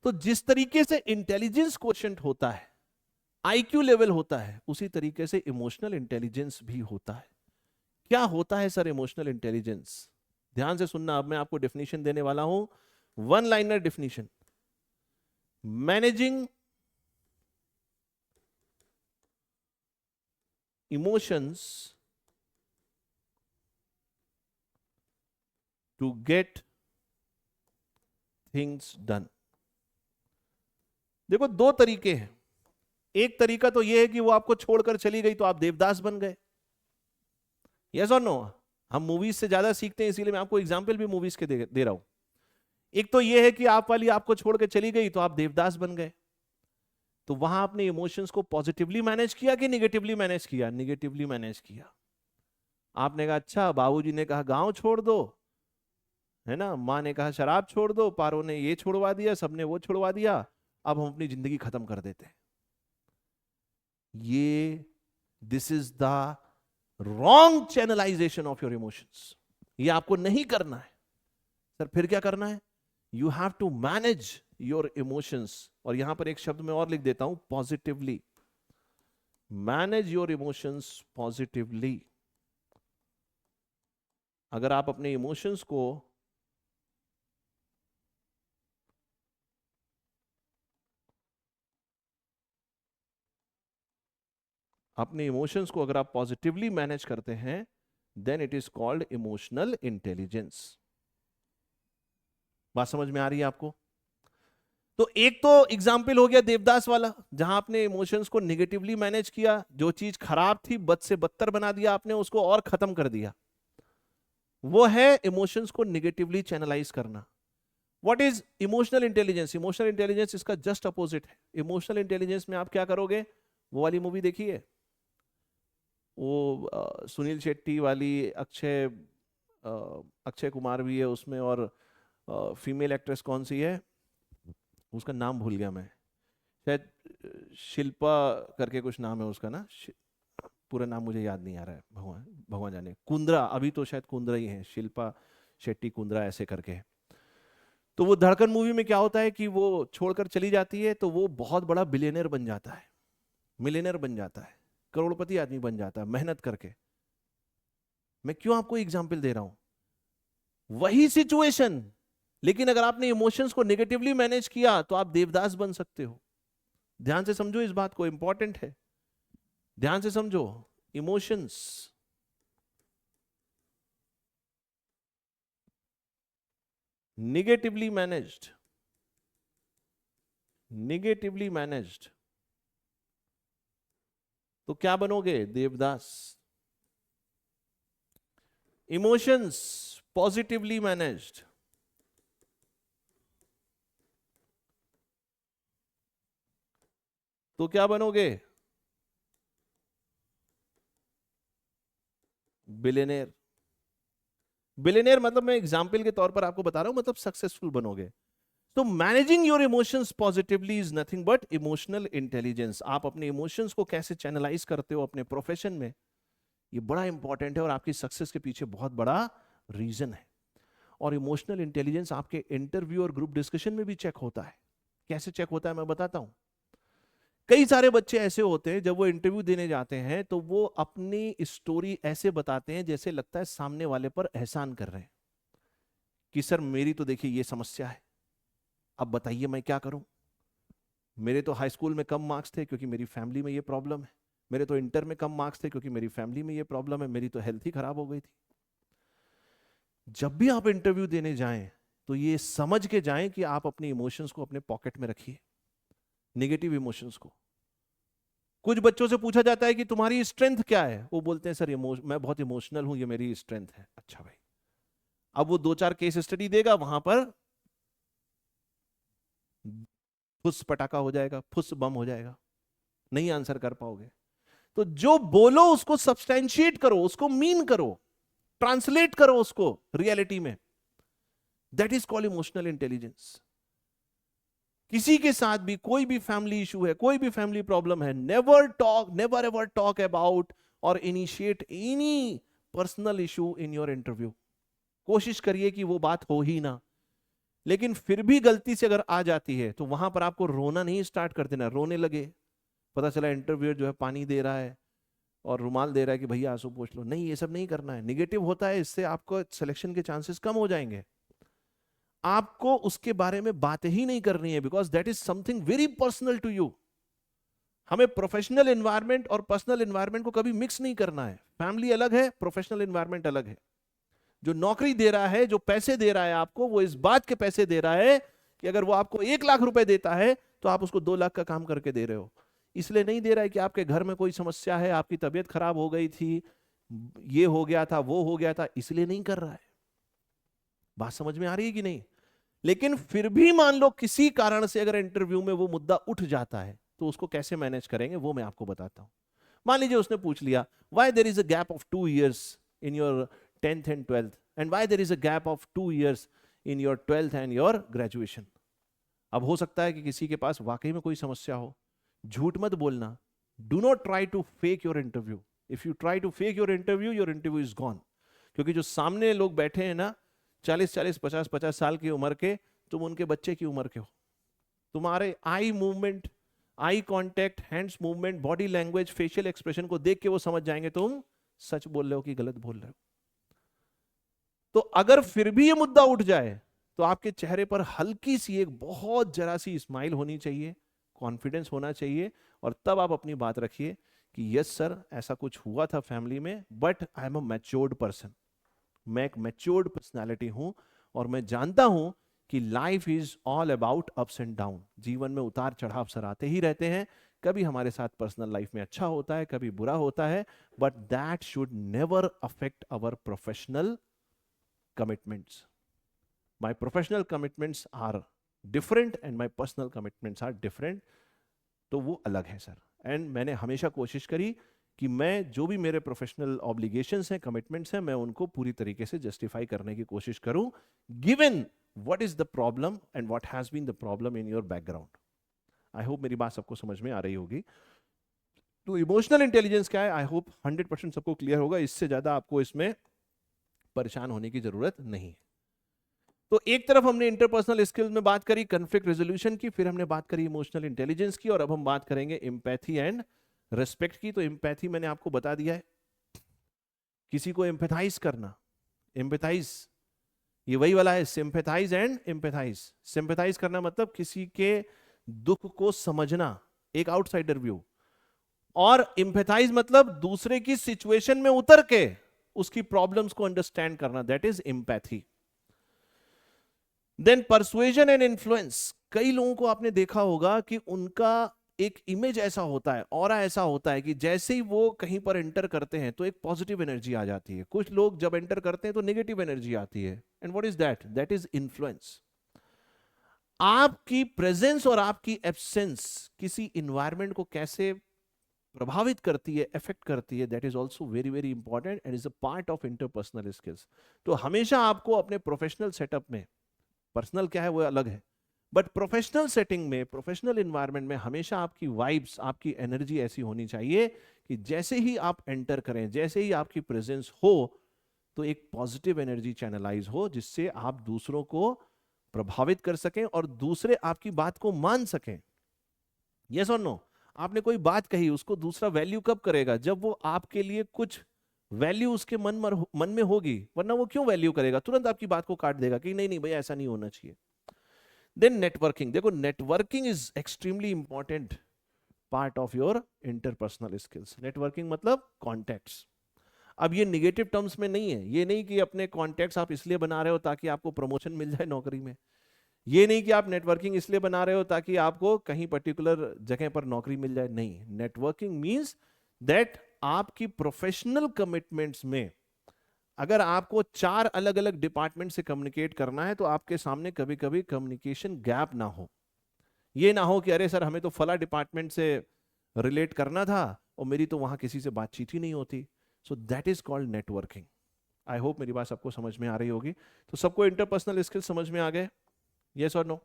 तो जिस तरीके से इंटेलिजेंस क्वोशिएंट होता है, आईक्यू लेवल होता है, उसी तरीके से इमोशनल इंटेलिजेंस भी होता है। क्या होता है सर इमोशनल इंटेलिजेंस? ध्यान से सुनना, अब मैं आपको डेफिनेशन देने वाला हूं, one liner definition. Managing emotions to get things done. देखो, दो तरीके हैं। एक तरीका तो यह है कि वो आपको छोड़कर चली गई तो आप देवदास बन गए। यस और नो? हम मूवीज से ज्यादा सीखते हैं, इसीलिए मैं आपको एग्जाम्पल भी मूवीज के दे रहा हूं। एक तो यह है कि आप वाली आपको छोड़ के चली गई तो आप देवदास बन गए। तो वहां आपने इमोशंस को पॉजिटिवली मैनेज किया कि निगेटिवली मैनेज किया? निगेटिवली मैनेज किया। आपने कहा अच्छा, बाबूजी ने कहा गांव छोड़ दो, है ना, माँ ने कहा शराब छोड़ दो, पारो ने ये छोड़वा दिया, सबने वो छोड़वा दिया, अब हम अपनी जिंदगी खत्म कर देते हैं। ये this is the wrong channelisation of your emotions. ये आपको नहीं करना है। सर फिर क्या करना है? You have to manage your emotions. और यहां पर एक शब्द मैं और लिख देता हूं, positively. Manage your emotions positively. अगर आप अपने इमोशंस को अगर आप पॉजिटिवली मैनेज करते हैं, then it is called emotional intelligence. बात समझ में आ रही है आपको? तो एक तो एग्जाम्पल हो गया देवदास वाला, जहां आपने इमोशंस को निगेटिवली मैनेज किया, जो चीज खराब थी बद से बदतर बना दिया आपने उसको और खत्म कर दिया। वो है इमोशंस को निगेटिवली चैनलाइज करना। What is emotional intelligence? Emotional intelligence इसका जस्ट अपोजिट है। इमोशनल इंटेलिजेंस में आप क्या करोगे? वो वाली मूवी देखिए, वो सुनील शेट्टी वाली, अक्षय अक्षय कुमार भी है उसमें, और फीमेल एक्ट्रेस कौन सी है, उसका नाम भूल गया मैं, शायद शिल्पा करके कुछ नाम है उसका ना, पूरा नाम मुझे याद नहीं आ रहा है, भगवान भगवान जाने, कुंद्रा, अभी तो शायद कुंद्रा ही है, शिल्पा शेट्टी कुंद्रा ऐसे करके। तो वो धड़कन मूवी में क्या होता है कि वो छोड़कर चली जाती है, तो वो बहुत बड़ा बिलियनर बन जाता है, मिलियनर बन जाता है, करोड़पति आदमी बन जाता है मेहनत करके। मैं क्यों आपको एग्जाम्पल दे रहा हूं, वही सिचुएशन, लेकिन अगर आपने इमोशंस को नेगेटिवली मैनेज किया तो आप देवदास बन सकते हो। ध्यान से समझो इस बात को, इंपॉर्टेंट है, ध्यान से समझो। Emotions negatively managed, negatively managed तो क्या बनोगे, देवदास। इमोशंस पॉजिटिवली मैनेज्ड तो क्या बनोगे, बिलियनेयर। बिलियनेयर मतलब मैं एग्जाम्पल के तौर पर आपको बता रहा हूं, मतलब सक्सेसफुल बनोगे। तो managing your emotions positively is nothing but emotional intelligence. आप अपने इमोशंस को कैसे चैनलाइज करते हो अपने प्रोफेशन में, ये बड़ा इंपॉर्टेंट है और आपकी सक्सेस के पीछे बहुत बड़ा रीजन है। और इमोशनल इंटेलिजेंस आपके इंटरव्यू और ग्रुप डिस्कशन में भी चेक होता है। कैसे चेक होता है मैं बताता हूं। कई सारे बच्चे ऐसे होते हैं जब वो इंटरव्यू देने जाते हैं तो वो अपनी स्टोरी ऐसे बताते हैं जैसे लगता है सामने वाले पर एहसान कर रहे हैं कि सर मेरी तो देखिए ये समस्या है, अब बताइए मैं क्या करूं। मेरे तो हाई स्कूल में कम मार्क्स थे क्योंकि मेरी फैमिली में ये प्रॉब्लम है, मेरे तो इंटर में कम मार्क्स थे क्योंकि मेरी फैमिली में ये प्रॉब्लम है, मेरी तो हेल्थ ही खराब हो गई थी। जब भी आप इंटरव्यू देने जाएं तो ये समझ के जाएं कि आप अपने इमोशंस को अपने पॉकेट में रखिए, नेगेटिव इमोशंस को। कुछ बच्चों से पूछा जाता है कि तुम्हारी स्ट्रेंथ क्या है, वो बोलते हैं सर मैं बहुत इमोशनल हूं, ये मेरी स्ट्रेंथ है। अच्छा भाई, अब वो 2-4 केस स्टडी देगा, वहां पर फुस पटाखा हो जाएगा, फुस बम हो जाएगा, नहीं आंसर कर पाओगे। तो जो बोलो उसको सब्सटेंशिएट करो, उसको मीन करो, ट्रांसलेट करो उसको रियलिटी में। That is called emotional intelligence. किसी के साथ भी कोई भी फैमिली इशू है, कोई भी फैमिली प्रॉब्लम है, नेवर एवर टॉक अबाउट और initiate any personal issue in your interview. कोशिश करिए कि वो बात हो ही ना। लेकिन फिर भी गलती से अगर आ जाती है तो वहां पर आपको रोना नहीं स्टार्ट कर देना, रोने लगे, पता चला इंटरव्यूअर जो है पानी दे रहा है और रुमाल दे रहा है कि भैया आंसू पोंछ लो, नहीं, ये सब नहीं करना है। निगेटिव होता है, इससे आपको सिलेक्शन के चांसेस कम हो जाएंगे। आपको उसके बारे में बात ही नहीं करनी है, because that is something very personal to you. हमें प्रोफेशनल एनवायरनमेंट और पर्सनल एनवायरनमेंट को कभी मिक्स नहीं करना है। फैमिली अलग है, प्रोफेशनल एनवायरनमेंट अलग है। जो नौकरी दे रहा है, जो पैसे दे रहा है आपको, वो इस बात के पैसे दे रहा है कि अगर वो आपको 1 लाख रुपए देता है तो आप उसको 2 लाख का काम करके दे रहे हो। इसलिए नहीं दे रहा है कि आपके घर में कोई समस्या है, आपकी तबीयत खराब हो गई थी, ये हो गया था, वो हो गया था, इसलिए नहीं कर रहा है। बात समझ में आ रही है कि नहीं? लेकिन फिर भी मान लो किसी कारण से अगर इंटरव्यू में वो मुद्दा उठ जाता है तो उसको कैसे मैनेज करेंगे वो मैं आपको बताता हूं। मान लीजिए उसने पूछ लिया why there is a gap of 2 years in your 10th and 12th and why there is a gap of 2 years in your 12th and your graduation. अब हो सकता है कि किसी के पास वाकई में कोई समस्या हो। झूठ मत बोलना। Do not try to fake your interview. If you try to fake your interview is gone. क्योंकि जो सामने लोग बैठे हैं ना, 40-40, 50-50 साल की उम्र के, तुम उनके बच्चे की उम्र के हो। तुम्हारे eye movement, eye contact, hands movement, body language, facial expression को देख के वो समझ जाएंगे तुम सच बोल रहे हो कि गलत बोल रहे हो। तो अगर फिर भी ये मुद्दा उठ जाए तो आपके चेहरे पर हल्की सी एक बहुत जरा सी स्माइल होनी चाहिए, कॉन्फिडेंस होना चाहिए, और तब आप अपनी बात रखिए कि यस सर ऐसा कुछ हुआ था फैमिली में, but I am a matured person. मैं एक मैच्योर्ड पर्सनालिटी हूं और मैं जानता हूं कि life is all about ups and down. जीवन में उतार चढ़ाव सर आते ही रहते हैं। कभी हमारे साथ पर्सनल लाइफ में अच्छा होता है, कभी बुरा होता है, but that should never affect our professional commitments. My professional commitments are different and my personal commitments are different. तो वो अलग है सर। एंड मैंने हमेशा कोशिश करी कि मैं जो भी मेरे प्रोफेशनल ऑब्लिगेशंस हैं, कमिटमेंट्स हैं, मैं उनको पूरी तरीके से जस्टिफाई करने की कोशिश करूं, given what is the problem and what has been the problem in your background. I hope मेरी बात सबको समझ में आ रही होगी। तो इमोशनल इंटेलिजेंस क्या है, आई होप 100% सबको क्लियर होगा, इससे ज्यादा आपको इसमें परेशान होने की जरूरत नहीं है। तो एक तरफ हमने इंटरपर्सनल स्किल्स में बात करी कॉन्फ्लिक्ट रेजोल्यूशन की, फिर हमने बात करी इमोशनल इंटेलिजेंस की, और अब हम बात करेंगे एम्पैथी एंड रिस्पेक्ट की। तो एम्पैथी मैंने आपको बता दिया है, किसी को एम्पैथाइज करना। एम्पैथाइज ये वही वाला है, सिंपैथाइज एंड एम्पैथाइज। सिंपैथाइज करना मतलब किसी के दुख को समझना, एक आउटसाइडर व्यू, और एम्पैथाइज मतलब दूसरे की सिचुएशन में उतर के उसकी प्रॉब्लम्स को अंडरस्टैंड करना, that is empathy. Then persuasion and influence. कई लोगों को आपने देखा होगा कि उनका एक इमेज ऐसा होता है, ऑरा ऐसा होता है कि जैसे ही वो कहीं पर एंटर करते हैं तो एक पॉजिटिव एनर्जी आ जाती है। कुछ लोग जब एंटर करते हैं तो नेगेटिव एनर्जी आती है। And what is that? That is influence. आपकी प्रेजेंस और आपकी एब्सेंस किसी इन्वायरमेंट को कैसे प्रभावित करती है, इफेक्ट करती है, that is also very very important and is a part of interpersonal skills. तो हमेशा आपको अपने प्रोफेशनल सेटअप में, पर्सनल क्या है वो अलग है, बट प्रोफेशनल सेटिंग में, प्रोफेशनल इन्वायरमेंट में हमेशा आपकी वाइब्स, आपकी एनर्जी ऐसी होनी चाहिए कि जैसे ही आप एंटर करें, जैसे ही आपकी प्रेजेंस हो, तो एक पॉजिटिव एनर्जी चैनलाइज हो, जिससे आप दूसरों को प्रभावित कर सकें और दूसरे आपकी बात को मान सकें। यस और नो? आपने कोई बात कही, उसको दूसरा वैल्यू कब करेगा? जब वो आपके लिए कुछ वैल्यू उसके मन में होगी, वरना वो क्यों वैल्यू करेगा? तुरंत आपकी बात को काट देगा कि नहीं नहीं भैया ऐसा नहीं होना चाहिए। Then networking. देखो networking is extremely important part of your interpersonal skills. Networking मतलब कॉन्टैक्ट्स। अब ये निगेटिव टर्म्स में नहीं है, ये नहीं कि अपने कॉन्टैक्ट्स आप इसलिए बना रहे हो ताकि आपको प्रमोशन मिल जाए नौकरी में, ये नहीं कि आप नेटवर्किंग इसलिए बना रहे हो ताकि आपको कहीं पर्टिकुलर जगह पर नौकरी मिल जाए। नहीं, नेटवर्किंग मींस दैट आपकी प्रोफेशनल कमिटमेंट्स में अगर आपको 4 अलग अलग डिपार्टमेंट से कम्युनिकेट करना है तो आपके सामने कभी कभी कम्युनिकेशन गैप ना हो। ये ना हो कि अरे सर हमें तो फला डिपार्टमेंट से रिलेट करना था और मेरी तो वहां किसी से बातचीत ही नहीं होती। So that is called networking. I hope मेरी बात सबको समझ में आ रही होगी। तो सबको इंटरपर्सनल स्किल समझ में आ गए? यस और नो?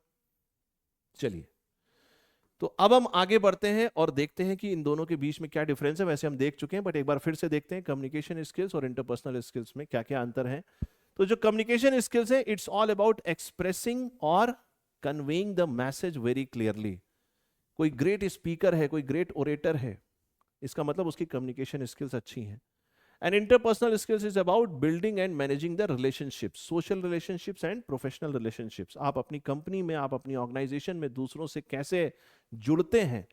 चलिए, तो अब हम आगे बढ़ते हैं और देखते हैं कि इन दोनों के बीच में क्या डिफरेंस है। वैसे हम देख चुके हैं, बट एक बार फिर से देखते हैं कम्युनिकेशन स्किल्स और इंटरपर्सनल स्किल्स में क्या क्या अंतर है। तो जो कम्युनिकेशन स्किल्स है, इट्स ऑल अबाउट एक्सप्रेसिंग और conveying the message very clearly. कोई ग्रेट स्पीकर है, कोई ग्रेट ओरेटर है, इसका मतलब उसकी कम्युनिकेशन स्किल्स अच्छी हैं। And interpersonal skills is about building and managing the relationships, social relationships and professional relationships. आप अपनी कंपनी में, आप अपनी ऑर्गेनाइजेशन में दूसरों से कैसे जुड़ते हैं,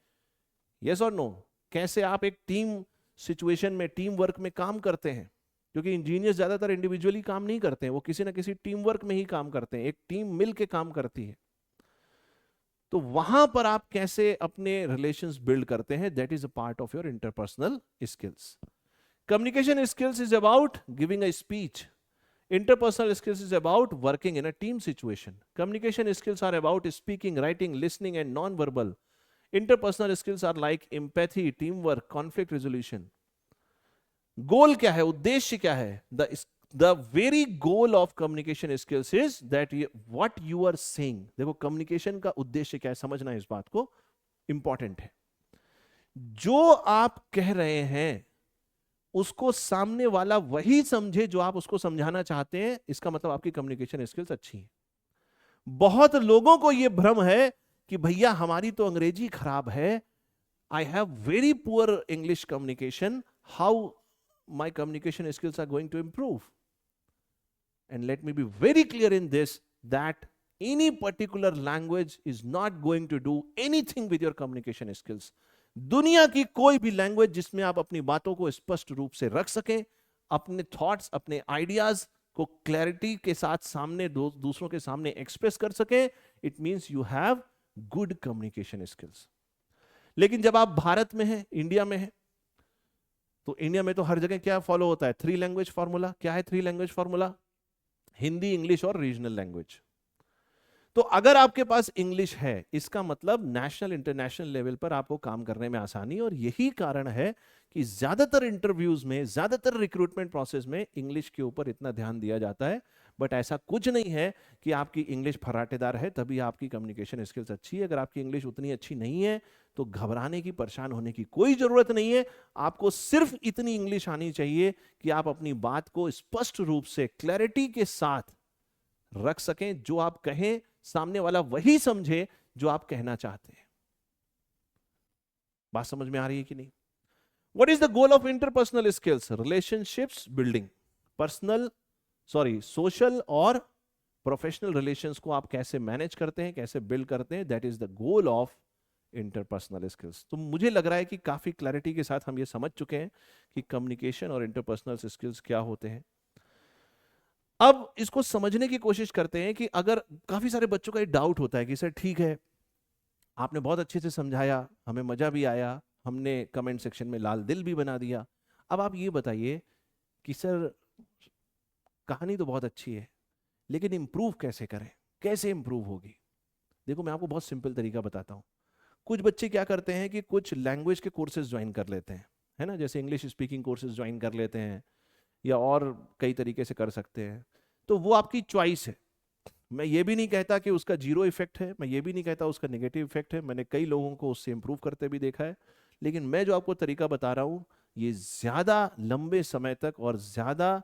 यस और नो? कैसे आप एक टीम सिचुएशन में, टीम वर्क में काम करते हैं, क्योंकि इंजीनियर्स ज्यादातर इंडिविजुअली काम नहीं करते हैं, वो किसी ना किसी टीम वर्क में ही काम करते हैं, एक टीम मिल के काम करती है। तो वहां पर आप कैसे अपने रिलेशंस बिल्ड करते हैं, that is a part of your interpersonal skills. Communication skills is about giving a speech. Interpersonal skills is about working in a team situation. Communication skills are about speaking, writing, listening, and non-verbal. Interpersonal skills are like empathy, teamwork, conflict resolution. Goal क्या है? उद्देश्य क्या है? The very goal of communication skills is that what you are saying. देखो communication का उद्देश्य क्या है, समझना इस बात को, इंपॉर्टेंट है। जो आप कह रहे हैं उसको सामने वाला वही समझे जो आप उसको समझाना चाहते हैं, इसका मतलब आपकी कम्युनिकेशन स्किल्स अच्छी है। बहुत लोगों को यह भ्रम है कि भैया हमारी तो अंग्रेजी खराब है, I have very poor English communication, how my communication skills are going to improve? And let me be very clear in this that any particular language is not going to do anything with your communication skills. दुनिया की कोई भी language जिसमें आप अपनी बातों को स्पष्ट रूप से रख सकें, अपने थॉट्स, अपने आइडियाज को क्लैरिटी के साथ सामने दूसरों के सामने एक्सप्रेस कर सकें, it means you have good communication skills. लेकिन जब आप भारत में हैं, इंडिया में हैं, तो इंडिया में तो हर जगह क्या फॉलो होता है? 3 लैंग्वेज फॉर्मूला। क्या है 3 लैंग्वेज फॉर्मूला? हिंदी, इंग्लिश और रीजनल लैंग्वेज। तो अगर आपके पास इंग्लिश है, इसका मतलब नेशनल इंटरनेशनल लेवल पर आपको काम करने में आसानी, और यही कारण है कि ज्यादातर इंटरव्यूज में, ज्यादातर रिक्रूटमेंट प्रोसेस में इंग्लिश के ऊपर इतना ध्यान दिया जाता है। बट ऐसा कुछ नहीं है कि आपकी इंग्लिश फराटेदार है तभी आपकी कम्युनिकेशन स्किल्स अच्छी है। अगर आपकी इंग्लिश उतनी अच्छी नहीं है तो घबराने की, परेशान होने की कोई जरूरत नहीं है। आपको सिर्फ इतनी इंग्लिश आनी चाहिए कि आप अपनी बात को स्पष्ट रूप से, क्लैरिटी के साथ रख सकें। जो आप कहें सामने वाला वही समझे जो आप कहना चाहते हैं। बात समझ में आ रही है कि नहीं? What is the goal of interpersonal skills? Relationships building, social और प्रोफेशनल रिलेशंस को आप कैसे मैनेज करते हैं, कैसे बिल्ड करते हैं, that is the goal of interpersonal skills. तो मुझे लग रहा है कि काफी क्लैरिटी के साथ हम ये समझ चुके हैं कि कम्युनिकेशन और इंटरपर्सनल स्किल्स क्या होते हैं। अब इसको समझने की कोशिश करते हैं कि अगर काफी सारे बच्चों का ये डाउट होता है कि सर ठीक है, आपने बहुत अच्छे से समझाया, हमें मजा भी आया, हमने कमेंट सेक्शन में लाल दिल भी बना दिया, अब आप ये बताइए कि सर कहानी तो बहुत अच्छी है लेकिन इंप्रूव कैसे करें, कैसे इंप्रूव होगी? देखो मैं आपको बहुत सिंपल तरीका बताता हूँ। कुछ बच्चे क्या करते हैं कि कुछ लैंग्वेज के कोर्सेज ज्वाइन कर लेते हैं, है ना, जैसे इंग्लिश स्पीकिंग कोर्सेज ज्वाइन कर लेते हैं या और कई तरीके से कर सकते हैं। तो वो आपकी चॉइस है। मैं ये भी नहीं कहता कि उसका जीरो इफेक्ट है, मैं ये भी नहीं कहता उसका नेगेटिव इफेक्ट है। मैंने कई लोगों को उससे इंप्रूव करते भी देखा है। लेकिन मैं जो आपको तरीका बता रहा हूं ये ज्यादा लंबे समय तक और ज्यादा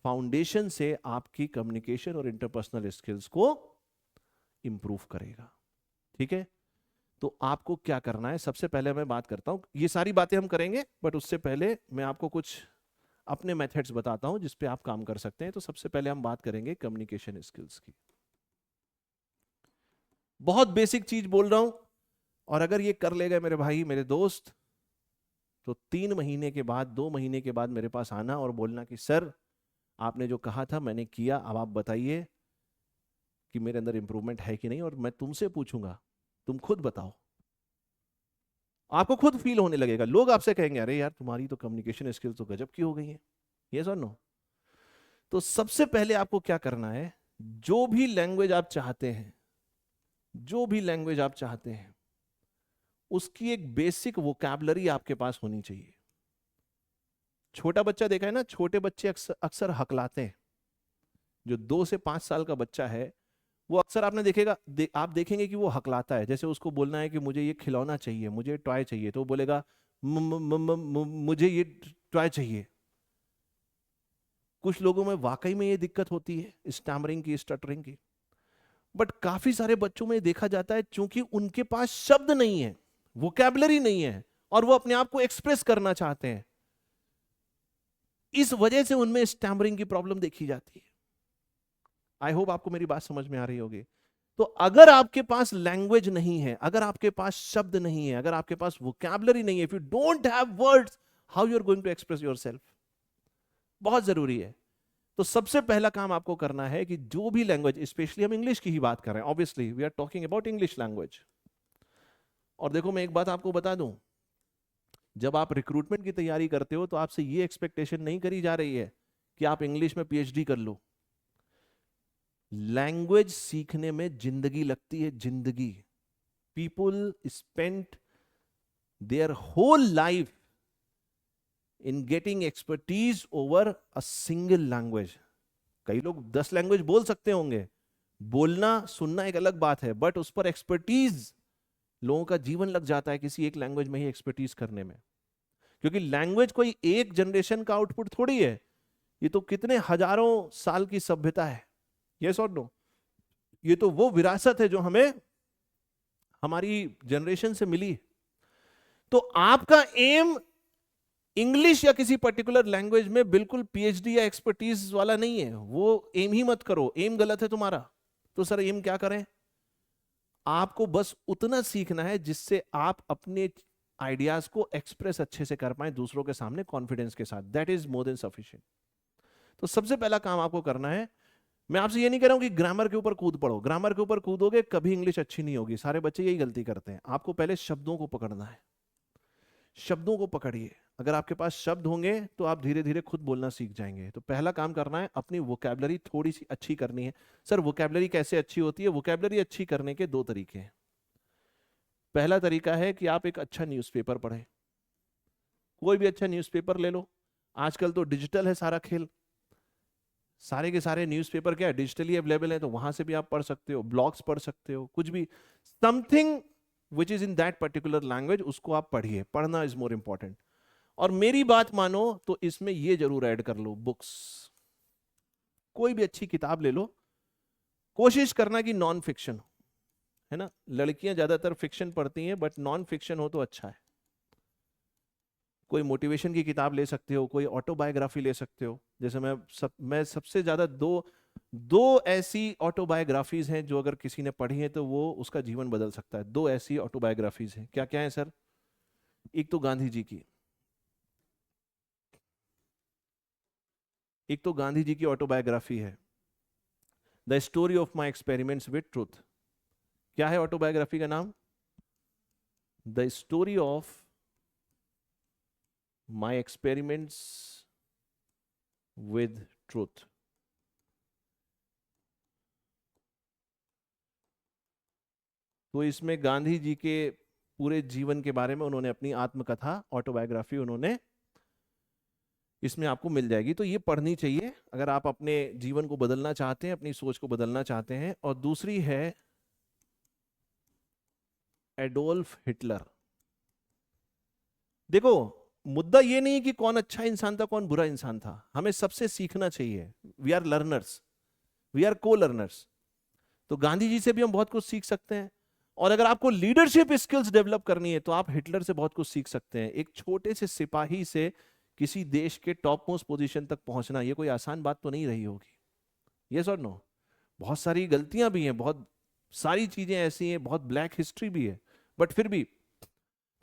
फाउंडेशन से आपकी कम्युनिकेशन और इंटरपर्सनल स्किल्स को इंप्रूव करेगा। ठीक है, तो आपको क्या करना है? सबसे पहले मैं बात करता हूं, ये सारी बातें हम करेंगे बट उससे पहले मैं आपको कुछ अपने मेथड्स बताता हूं जिस पे आप काम कर सकते हैं। तो सबसे पहले हम बात करेंगे कम्युनिकेशन स्किल्स की। बहुत बेसिक चीज बोल रहा हूं, और अगर ये कर ले गए मेरे भाई, मेरे दोस्त, तो 3 महीने के बाद, 2 महीने के बाद मेरे पास आना और बोलना कि सर आपने जो कहा था मैंने किया, अब आप बताइए कि मेरे अंदर इंप्रूवमेंट है कि नहीं। और मैं तुमसे पूछूंगा, तुम खुद बताओ। आपको खुद फील होने लगेगा, लोग आपसे कहेंगे अरे यार तुम्हारी तो कम्युनिकेशन स्किल्स तो गजब की हो गई है। यस और नो? तो सबसे पहले आपको क्या करना है, जो भी लैंग्वेज आप चाहते हैं, जो भी लैंग्वेज आप चाहते हैं उसकी एक बेसिक वोकैबुलरी आपके पास होनी चाहिए। छोटा बच्चा देखा है ना, छोटे बच्चे अक्सर हकलाते हैं। जो 2 से 5 साल का बच्चा है वो अक्सर आपने देखेगा, आप देखेंगे कि वो हकलाता है। जैसे उसको बोलना है कि मुझे ये खिलौना चाहिए, मुझे टॉय चाहिए, तो वो बोलेगा मुझे ये टॉय चाहिए। कुछ लोगों में वाकई में ये दिक्कत होती है स्टैमरिंग की, स्टटरिंग की। बट काफी सारे बच्चों में देखा जाता है चूंकि उनके पास शब्द नहीं है, वोकैबुलरी नहीं है, और वो अपने आप को एक्सप्रेस करना चाहते हैं, इस वजह से उनमें स्टैमरिंग की प्रॉब्लम देखी जाती है। आई होप आपको मेरी बात समझ में आ रही होगी। तो अगर आपके पास लैंग्वेज नहीं है, अगर आपके पास शब्द नहीं है, अगर आपके पास वोकैबुलरी नहीं है, if you don't have words, how you are going to express yourself? बहुत जरूरी है। तो सबसे पहला काम आपको करना है कि जो भी लैंग्वेज, स्पेशली हम इंग्लिश की ही बात कर रहे हैं, obviously we are talking about English language. और देखो मैं एक बात आपको बता दूं, जब आप रिक्रूटमेंट की तैयारी करते हो तो आपसे ये एक्सपेक्टेशन नहीं करी जा रही है कि आप इंग्लिश में पीएचडी कर लो। लैंग्वेज सीखने में जिंदगी लगती है, जिंदगी। People spend their whole life in getting expertise over a single language. कई लोग 10 लैंग्वेज बोल सकते होंगे, बोलना सुनना एक अलग बात है, बट उस पर एक्सपर्टीज, लोगों का जीवन लग जाता है किसी एक लैंग्वेज में ही एक्सपर्टीज करने में। क्योंकि लैंग्वेज कोई एक जनरेशन का आउटपुट थोड़ी है, ये तो कितने हजारों साल की सभ्यता है। यस और नो? ये तो वो विरासत है जो हमें हमारी जनरेशन से मिली। तो आपका एम इंग्लिश या किसी पर्टिकुलर लैंग्वेज में बिल्कुल पीएचडी या एक्सपर्टीज वाला नहीं है। वो एम ही मत करो, एम गलत है तुम्हारा। तो सर एम क्या करें? आपको बस उतना सीखना है जिससे आप अपने आइडियाज को एक्सप्रेस अच्छे से कर पाए दूसरों के सामने कॉन्फिडेंस के साथ। That is more than sufficient. तो सबसे पहला काम आपको करना है, मैं आपसे ये नहीं कह रहा हूं कि ग्रामर के ऊपर कूद पड़ो। ग्रामर के ऊपर कूदोगे कभी इंग्लिश अच्छी नहीं होगी। सारे बच्चे यही गलती करते हैं। आपको पहले शब्दों को पकड़ना है। शब्दों को पकड़िए। अगर आपके पास शब्द होंगे तो आप धीरे धीरे खुद बोलना सीख जाएंगे। तो पहला काम करना है, अपनी वोकैबुलरी थोड़ी सी अच्छी करनी है। सर वोकैबुलरी कैसे अच्छी होती है? वोकैबुलरी अच्छी करने के दो तरीके हैं। पहला तरीका है कि आप एक अच्छा न्यूज़पेपर पढ़ें। कोई भी अच्छा न्यूज़पेपर ले लो। आजकल तो डिजिटल है सारा खेल, सारे के सारे न्यूज़पेपर क्या है, डिजिटली अवेलेबल है, तो वहां से भी आप पढ़ सकते हो, ब्लॉग्स पढ़ सकते हो, कुछ भी something which is in that particular language, उसको आप पढ़िए। पढ़ना इज मोर इंपॉर्टेंट। और मेरी बात मानो तो इसमें ये जरूर ऐड कर लो, बुक्स। कोई भी अच्छी किताब ले लो, कोशिश करना कि नॉन फिक्शन हो, है ना। लड़कियां ज्यादातर फिक्शन पढ़ती हैं, बट नॉन फिक्शन हो तो अच्छा है। कोई मोटिवेशन की किताब ले सकते हो, कोई ऑटोबायोग्राफी ले सकते हो। जैसे मैं सबसे ज्यादा दो दो ऐसी ऑटोबायोग्राफीज हैं जो अगर किसी ने पढ़ी है तो वो उसका जीवन बदल सकता है। दो ऐसी ऑटोबायोग्राफीज हैं। क्या क्या है सर? एक तो गांधी जी की, ऑटोबायोग्राफी है, the story of my experiments with truth. क्या है ऑटोबायोग्राफी का नाम? The story of my experiments with truth. तो इसमें गांधी जी के पूरे जीवन के बारे में उन्होंने अपनी आत्मकथा, ऑटोबायोग्राफी उन्होंने इसमें आपको मिल जाएगी। तो ये पढ़नी चाहिए अगर आप अपने जीवन को बदलना चाहते हैं, अपनी सोच को बदलना चाहते हैं। और दूसरी है एडोल्फ हिटलर। देखो, मुद्दा ये नहीं कि कौन अच्छा इंसान था कौन बुरा इंसान था, हमें सबसे सीखना चाहिए। We are learners, we are co learners. तो गांधी जी से भी हम बहुत कुछ सीख सकते हैं। और अगर आपको लीडरशिप स्किल्स डेवलप करनी है तो आप हिटलर से बहुत कुछ सीख सकते हैं। एक छोटे से सिपाही से किसी देश के टॉप मोस्ट पोजीशन तक पहुंचना, ये कोई आसान बात तो नहीं रही होगी। यस और नो? बहुत सारी गलतियां भी हैं, बहुत सारी चीजें ऐसी हैं, बहुत ब्लैक हिस्ट्री भी है, बट फिर भी।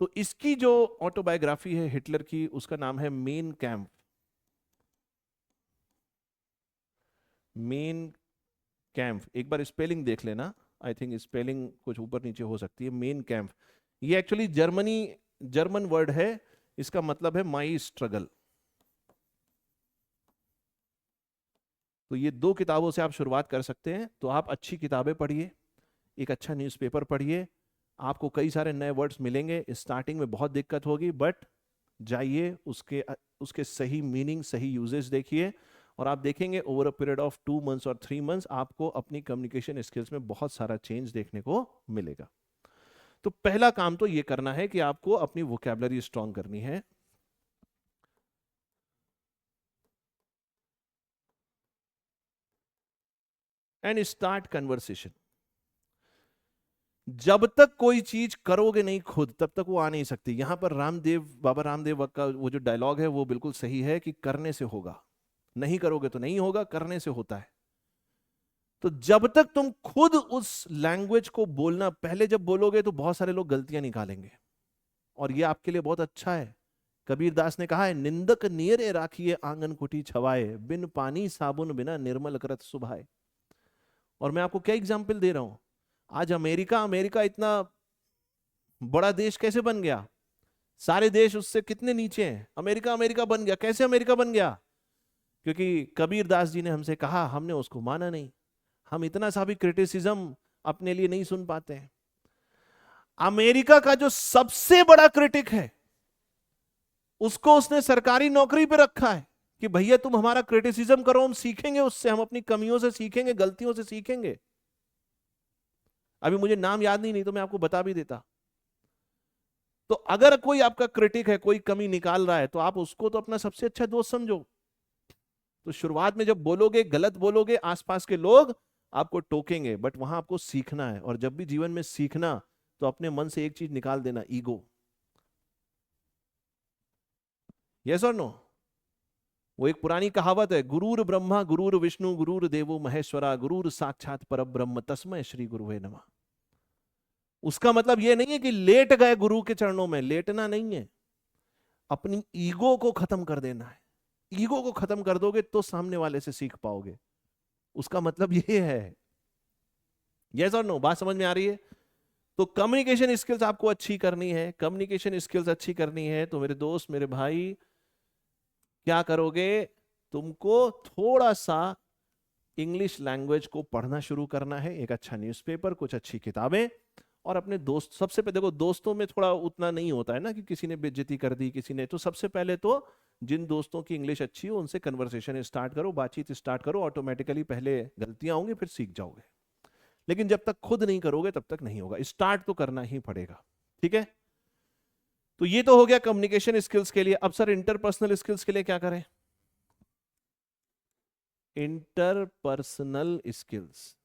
तो इसकी जो ऑटोबायोग्राफी है हिटलर की, उसका नाम है मेन कैंप। मेन कैंप, एक बार स्पेलिंग देख लेना। आई थिंक स्पेलिंग कुछ ऊपर नीचे हो सकती है। मेन कैंप, ये एक्चुअली जर्मन वर्ड है। इसका मतलब है माई स्ट्रगल। तो ये दो किताबों से आप शुरुआत कर सकते हैं। तो आप अच्छी किताबें पढ़िए, एक अच्छा न्यूज़पेपर पढ़िए, आपको कई सारे नए वर्ड्स मिलेंगे। स्टार्टिंग में बहुत दिक्कत होगी, बट जाइए, उसके सही मीनिंग, सही यूजेस देखिए, और आप देखेंगे over a period of 2 months और 3 मंथ्स आपको अपनी कम्युनिकेशन स्किल्स में बहुत सारा चेंज देखने को मिलेगा। तो पहला काम तो ये करना है कि आपको अपनी वोकैबुलरी स्ट्रांग करनी है। And start conversation. जब तक कोई चीज करोगे नहीं खुद, तब तक वो आ नहीं सकती। यहां पर बाबा रामदेव का वो जो डायलॉग है वो बिल्कुल सही है कि करने से होगा, नहीं करोगे तो नहीं होगा, करने से होता है। तो जब तक तुम खुद उस लैंग्वेज को बोलना, पहले जब बोलोगे तो बहुत सारे लोग गलतियां निकालेंगे, और ये आपके लिए बहुत अच्छा है। कबीर दास ने कहा है, निंदक नियरे राखिए आंगन कुटी छवाए, बिन पानी साबुन बिना निर्मल करत सुभाए। और मैं आपको क्या एग्जाम्पल दे रहा हूं। आज अमेरिका अमेरिका इतना बड़ा देश कैसे बन गया? सारे देश उससे कितने नीचे हैं। अमेरिका अमेरिका बन गया। कैसे अमेरिका बन गया? क्योंकि कबीर दास जी ने हमसे कहा, हमने उसको माना नहीं। हम इतना सा भी क्रिटिसिज्म अपने लिए नहीं सुन पाते हैं। अमेरिका का जो सबसे बड़ा क्रिटिक है, उसको उसने सरकारी नौकरी पे रखा है कि भैया तुम हमारा क्रिटिसिज्म करो, हम सीखेंगे उससे, हम अपनी कमियों से सीखेंगे, गलतियों से सीखेंगे। अभी मुझे नाम याद नहीं तो मैं आपको बता भी देता। तो अगर कोई आपका क्रिटिक है, कोई कमी निकाल रहा है, तो आप उसको तो अपना सबसे अच्छा दोस्त समझो। तो शुरुआत में जब बोलोगे, गलत बोलोगे, आसपास के लोग आपको टोकेंगे, बट वहां आपको सीखना है। और जब भी जीवन में सीखना, तो अपने मन से एक चीज निकाल देना, ईगो। यस और नो? वो एक पुरानी कहावत है, गुरुर ब्रह्मा गुरुर विष्णु गुरुर देवो महेश्वरा, गुरुर साक्षात परब्रह्म तस्मै श्री गुरुवे नमः। उसका मतलब ये नहीं है कि लेट गए गुरु के चरणों में, लेटना नहीं है, अपनी ईगो को खत्म कर देना है। ईगो को खत्म कर दोगे तो सामने वाले से सीख पाओगे। उसका मतलब ये है। यस और नो? बात समझ में आ रही है? तो कम्युनिकेशन स्किल्स आपको अच्छी करनी है, कम्युनिकेशन स्किल्स अच्छी करनी है तो मेरे दोस्त, मेरे भाई, क्या करोगे? तुमको थोड़ा सा इंग्लिश लैंग्वेज को पढ़ना शुरू करना है, एक अच्छा न्यूज़पेपर, कुछ अच्छी किताबें, और अपने दोस्त, सबसे पहले देखो दोस्तों में थोड़ा उतना नहीं होता है ना कि किसी ने बेइज्जती कर दी किसी ने, तो सबसे पहले तो जिन दोस्तों की इंग्लिश अच्छी हो उनसे कन्वर्सेशन स्टार्ट करो, बातचीत स्टार्ट करो, ऑटोमेटिकली पहले गलतियां होंगी फिर सीख जाओगे। लेकिन जब तक खुद नहीं करोगे तब तक नहीं होगा, स्टार्ट तो करना ही पड़ेगा। ठीक है, तो ये तो हो गया कम्युनिकेशन स्किल्स के लिए। अब सर इंटरपर्सनल स्किल्स के लिए क्या करें? इंटरपर्सनल स्किल्स,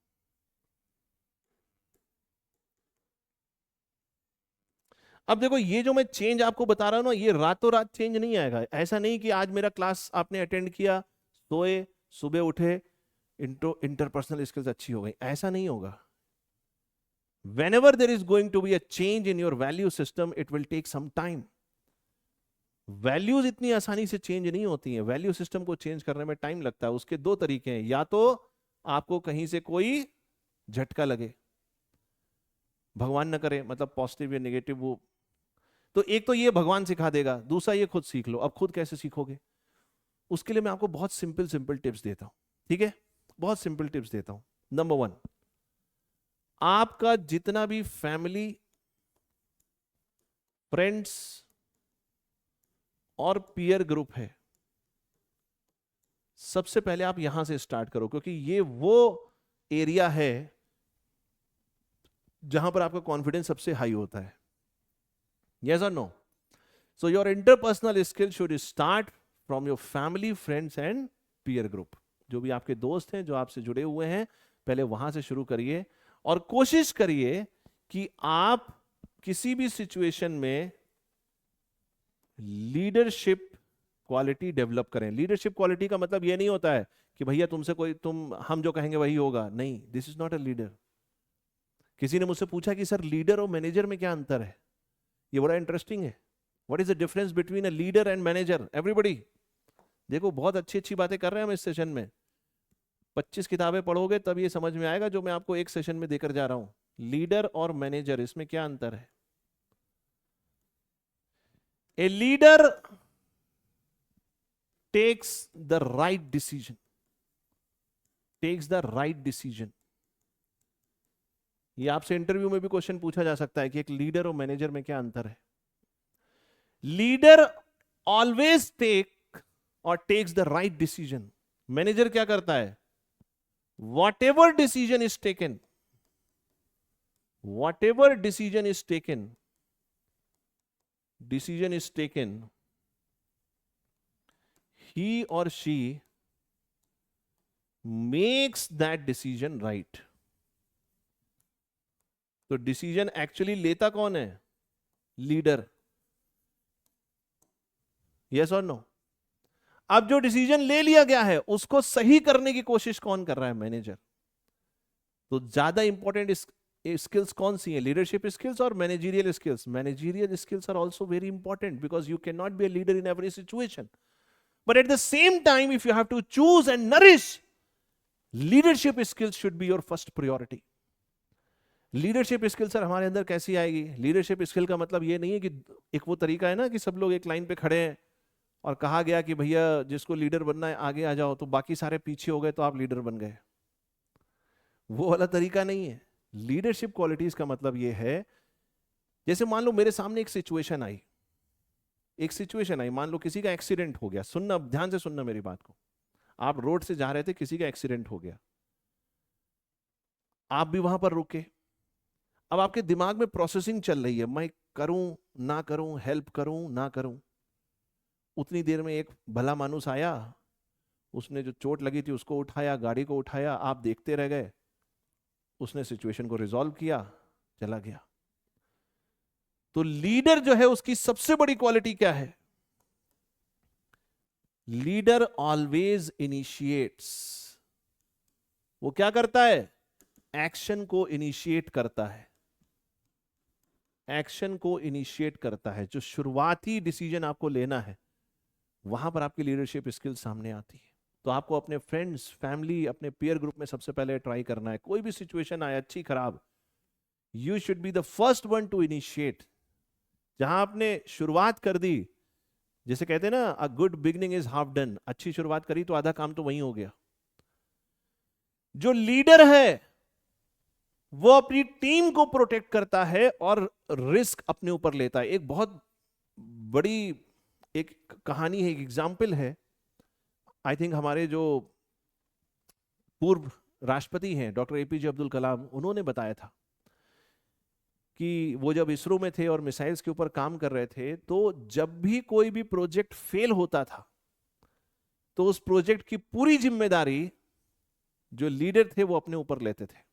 अब देखो ये जो मैं चेंज आपको बता रहा हूं ना, ये रातों रात चेंज नहीं आएगा। ऐसा नहीं कि आज मेरा क्लास आपने अटेंड किया, सोए, सुबह उठे, इंटरपर्सनल स्किल्स अच्छी हो गई, ऐसा नहीं होगा। whenever there is going to be a change in your value system, it will take some time. Values इतनी आसानी से चेंज नहीं होती हैं, वैल्यू सिस्टम को चेंज करने में टाइम लगता है। उसके दो तरीके हैं, या तो आपको कहीं से कोई झटका लगे, भगवान न करे, मतलब पॉजिटिव या नेगेटिव, वो तो एक तो ये भगवान सिखा देगा, दूसरा ये खुद सीख लो। अब खुद कैसे सीखोगे? उसके लिए मैं आपको बहुत सिंपल सिंपल टिप्स देता हूं। ठीक है, बहुत सिंपल टिप्स देता हूं। नंबर 1, आपका जितना भी फैमिली, फ्रेंड्स और पीयर ग्रुप है, सबसे पहले आप यहां से स्टार्ट करो, क्योंकि ये वो एरिया है जहां पर आपका कॉन्फिडेंस सबसे हाई होता है। यस और no? So your interpersonal skill should start from your family, friends and peer group. जो भी आपके दोस्त हैं, जो आपसे जुड़े हुए हैं, पहले वहां से शुरू करिए और कोशिश करिए कि आप किसी भी सिचुएशन में लीडरशिप क्वालिटी डेवलप करें। लीडरशिप क्वालिटी का मतलब यह नहीं होता है कि भैया तुमसे कोई, हम जो कहेंगे वही होगा, नहीं, this is not a leader. किसी ने मुझसे पूछा कि सर लीडर और मैनेजर में क्या अंतर है? ये बड़ा इंटरेस्टिंग है। What is the difference between a leader and manager? Everybody देखो, बहुत अच्छी अच्छी बातें कर रहे हैं हम इस सेशन में। 25 किताबें पढ़ोगे तब ये समझ में आएगा जो मैं आपको एक सेशन में देकर जा रहा हूं। लीडर और मैनेजर, इसमें क्या अंतर है? A leader takes the right decision, takes the right decision। ये आपसे इंटरव्यू में भी क्वेश्चन पूछा जा सकता है कि एक लीडर और मैनेजर में क्या अंतर है। लीडर ऑलवेज टेक और takes the right decision. Manager क्या करता है? whatever decision is taken, whatever decision is taken, he or she makes that decision right। तो डिसीजन एक्चुअली लेता कौन है? लीडर। यस और नो? अब जो डिसीजन ले लिया गया है उसको सही करने की कोशिश कौन कर रहा है? मैनेजर। तो ज्यादा इंपॉर्टेंट स्किल्स कौन सी है? लीडरशिप स्किल्स और managerial skills. Managerial skills are also very important because you can not be a leader in every situation, but at the same time if you have to choose and nourish, leadership skills should be your first priority. Leadership skill सर हमारे अंदर कैसी आएगी? Leadership skill का मतलब ये नहीं है कि एक वो तरीका है ना कि सब लोग एक लाइन पे खड़े हैं और कहा गया कि भैया जिसको लीडर बनना है आगे आ जाओ, तो बाकी सारे पीछे हो गए तो आप लीडर बन गए। वो वाला तरीका नहीं है। लीडरशिप क्वालिटीज का मतलब ये है, जैसे मान लो मेरे सामने एक सिचुएशन आई, मान लो किसी का एक्सीडेंट हो गया। सुनना, ध्यान से सुनना मेरी बात को। आप रोड से जा रहे थे, किसी का एक्सीडेंट हो गया, आप भी वहां पर रुके। अब आपके दिमाग में प्रोसेसिंग चल रही है, मैं करूं ना करूं, हेल्प करूं ना करूं। उतनी देर में एक भला मानुस आया, उसने जो चोट लगी थी उसको उठाया, गाड़ी को उठाया, आप देखते रह गए। उसने सिचुएशन को रिजॉल्व किया, चला गया। तो लीडर जो है उसकी सबसे बड़ी क्वालिटी क्या है? Leader always initiates. वो क्या करता है? एक्शन को इनिशिएट करता है। एक्शन को इनिशिएट करता है। जो शुरुआती डिसीजन आपको लेना है, वहां पर आपकी लीडरशिप स्किल सामने आती है। तो आपको अपने फ्रेंड्स, फैमिली, अपने पीयर ग्रुप में सबसे पहले ट्राई करना है। कोई भी सिचुएशन आए, अच्छी खराब, you should be the first one two initiate. जहां आपने शुरुआत कर दी, जैसे कहते हैं ना, a good beginning is half done, अच्छी शुरुआत करी तो आधा काम तो वहीं हो गया। जो लीडर है वो अपनी टीम को प्रोटेक्ट करता है और रिस्क अपने ऊपर लेता है। एक बहुत बड़ी एक कहानी है, एक एग्जाम्पल है, आई थिंक हमारे जो पूर्व राष्ट्रपति हैं डॉक्टर एपीजे अब्दुल कलाम, उन्होंने बताया था कि वो जब इसरो में थे और मिसाइल्स के ऊपर काम कर रहे थे, तो जब भी कोई भी प्रोजेक्ट फेल होता था तो उस प्रोजेक्ट की पूरी जिम्मेदारी जो लीडर थे वो अपने ऊपर लेते थे,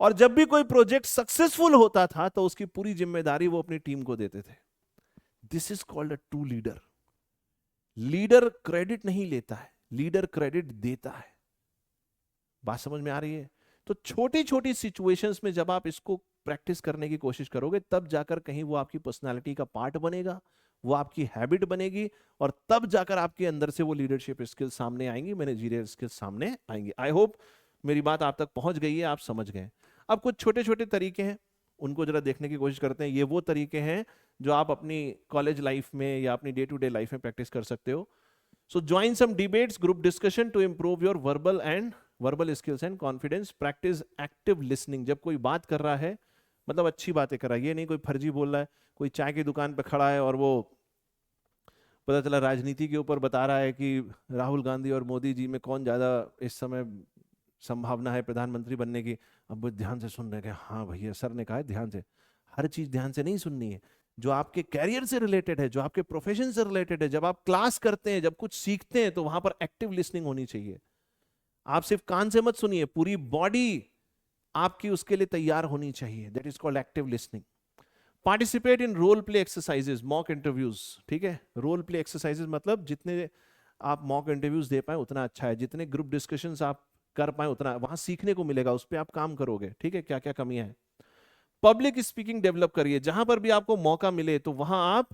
और जब भी कोई प्रोजेक्ट सक्सेसफुल होता था तो उसकी पूरी जिम्मेदारी वो अपनी टीम को देते थे। This is called a true leader. Leader credit नहीं लेता है, लीडर क्रेडिट देता है। बात समझ में आ रही है? तो छोटी छोटी सिचुएशंस में जब आप इसको प्रैक्टिस करने की कोशिश करोगे, तब जाकर कहीं वो आपकी पर्सनालिटी का पार्ट बनेगा, वो आपकी हैबिट बनेगी, और तब जाकर आपके अंदर से वो लीडरशिप स्किल्स सामने आएंगी, मैनेजरियल स्किल्स सामने आएंगी। आई होप मेरी बात आप तक पहुंच गई है, आप समझ गए। अब कुछ छोटे छोटे तरीके हैं, उनको जरा देखने की कोशिश करते हैं। ये वो तरीके हैं जो आप अपनी कॉलेज लाइफ में या अपनी डे टू डे लाइफ में प्रैक्टिस कर सकते हो। So join some debates, group discussion to improve your verbal skills and confidence. Practice active listening. जब कोई बात कर रहा है, मतलब अच्छी बातें कर रहा है, ये नहीं कोई फर्जी बोल रहा है। कोई चाय की दुकान पर खड़ा है और वो पता चला राजनीति के ऊपर बता रहा है कि राहुल गांधी और मोदी जी में कौन ज्यादा इस समय संभावना है प्रधानमंत्री बनने की। अब वो ध्यान से सुन रहे हैं, हाँ भैया सर ने कहा है ध्यान से। हर चीज ध्यान से नहीं सुननी है। जो आपके कैरियर से रिलेटेड है, जो आपके प्रोफेशन से रिलेटेड है, जब आप क्लास करते हैं, जब कुछ सीखते हैं, तो वहां पर एक्टिव लिसनिंग होनी चाहिए। आप सिर्फ कान से मत सुनिए, पूरी बॉडी आपकी उसके लिए तैयार होनी चाहिए। That is called active listening. Participate in role play exercises, mock interviews. ठीक है, रोल प्ले एक्सरसाइजेस मतलब जितने आप मॉक इंटरव्यूज दे पाए उतना अच्छा है, जितने ग्रुप डिस्कशंस आप कर पाए उतना वहां सीखने को मिलेगा, उस पर आप काम करोगे। ठीक है, क्या क्या कमियां हैं। पब्लिक स्पीकिंग डेवलप करिए। जहां पर भी आपको मौका मिले तो वहां आप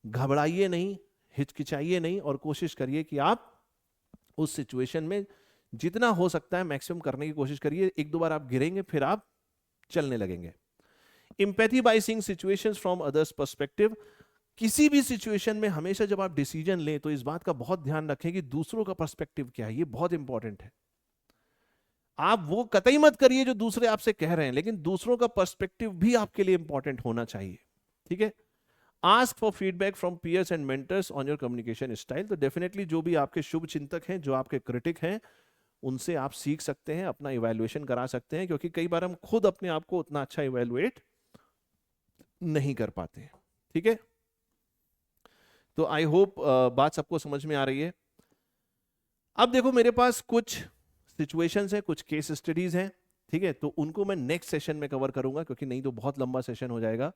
घबराइए नहीं, हिचकिचाइए नहीं, और कोशिश करिए कि आप उस सिचुएशन में जितना हो सकता है मैक्सिमम करने की कोशिश करिए। एक दो बार आप गिरेंगे, फिर आप चलने लगेंगे। Empathy by seeing situations from others perspective. किसी भी सिचुएशन में हमेशा जब आप डिसीजन लें तो इस बात का बहुत ध्यान रखें कि दूसरों का पर्सपेक्टिव क्या है। ये बहुत इंपॉर्टेंट है। आप वो कतई मत करिए जो दूसरे आपसे कह रहे हैं, लेकिन दूसरों का पर्सपेक्टिव भी आपके लिए इंपॉर्टेंट होना चाहिए। ठीक है। Ask for feedback from peers and mentors on your communication style. तो डेफिनेटली जो भी आपके शुभ चिंतक हैं, जो आपके क्रिटिक हैं, उनसे आप सीख सकते हैं, अपना इवैल्यूएशन करा सकते हैं, क्योंकि कई बार हम खुद अपने आप को उतना अच्छा इवैल्यूएट नहीं कर पाते। ठीक है, तो आई होप बात सबको समझ में आ रही है। अब देखो मेरे पास कुछ सिचुएशंस हैं, कुछ केस स्टडीज हैं। ठीक है, तो उनको मैं नेक्स्ट सेशन में कवर करूंगा, क्योंकि नहीं तो बहुत लंबा सेशन हो जाएगा।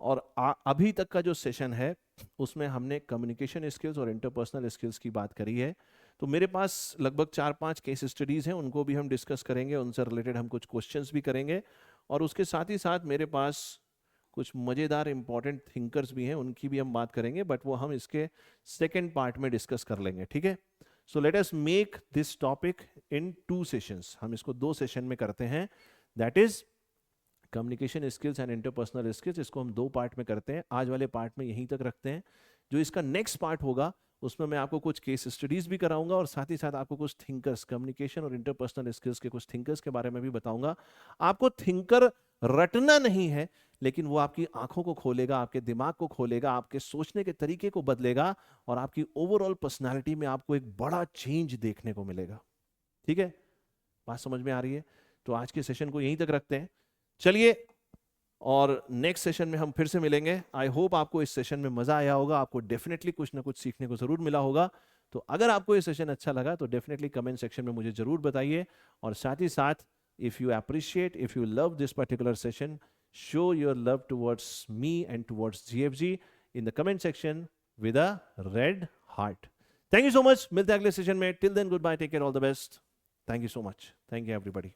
और अभी तक का जो सेशन है उसमें हमने कम्युनिकेशन स्किल्स और इंटरपर्सनल स्किल्स की बात करी है। तो मेरे पास लगभग 4-5 केस स्टडीज हैं, उनको भी हम डिस्कस करेंगे, उनसे रिलेटेड हम कुछ क्वेश्चंस भी करेंगे। और उसके साथ ही साथ मेरे पास कुछ मजेदार इंपॉर्टेंट थिंकर्स भी हैं, उनकी भी हम बात करेंगे, बट वो हम इसके सेकेंड पार्ट में डिस्कस कर लेंगे। ठीक है, so let us make this topic in 2 sessions. हम इसको 2 सेशन में करते हैं। That is communication skills and interpersonal skills. इसको हम 2 पार्ट में करते हैं। आज वाले पार्ट में यहीं तक रखते हैं। जो इसका नेक्स्ट पार्ट होगा उसमें मैं आपको कुछ केस स्टडीज भी कराऊंगा, और साथ ही साथ आपको कुछ थिंकर्स, कम्युनिकेशन और इंटरपर्सनल स्किल्स के कुछ थिंकर्स के बारे में भी बताऊंगा। आपको थिंकर रटना नहीं है, लेकिन वो आपकी आंखों को खोलेगा, आपके दिमाग को खोलेगा, आपके सोचने के तरीके को बदलेगा, और आपकी ओवरऑल पर्सनालिटी में आपको एक बड़ा चेंज देखने को मिलेगा। ठीक है, बात समझ में आ रही है? तो आज के सेशन को यहीं तक रखते हैं। चलिए, और नेक्स्ट सेशन में हम फिर से मिलेंगे। आई होप आपको इस सेशन में मजा आया होगा, आपको डेफिनेटली कुछ ना कुछ सीखने को जरूर मिला होगा। तो अगर आपको ये सेशन अच्छा लगा तो डेफिनेटली कमेंट सेक्शन में मुझे जरूर बताइए। और साथ ही साथ, if you appreciate, if you love this particular session, show your love towards me and towards GFG in the comment section with a red heart. Thank you so much. मिलते हैं अगले सेशन में. Till then, goodbye. Take care. All the best. Thank you so much. Thank you everybody.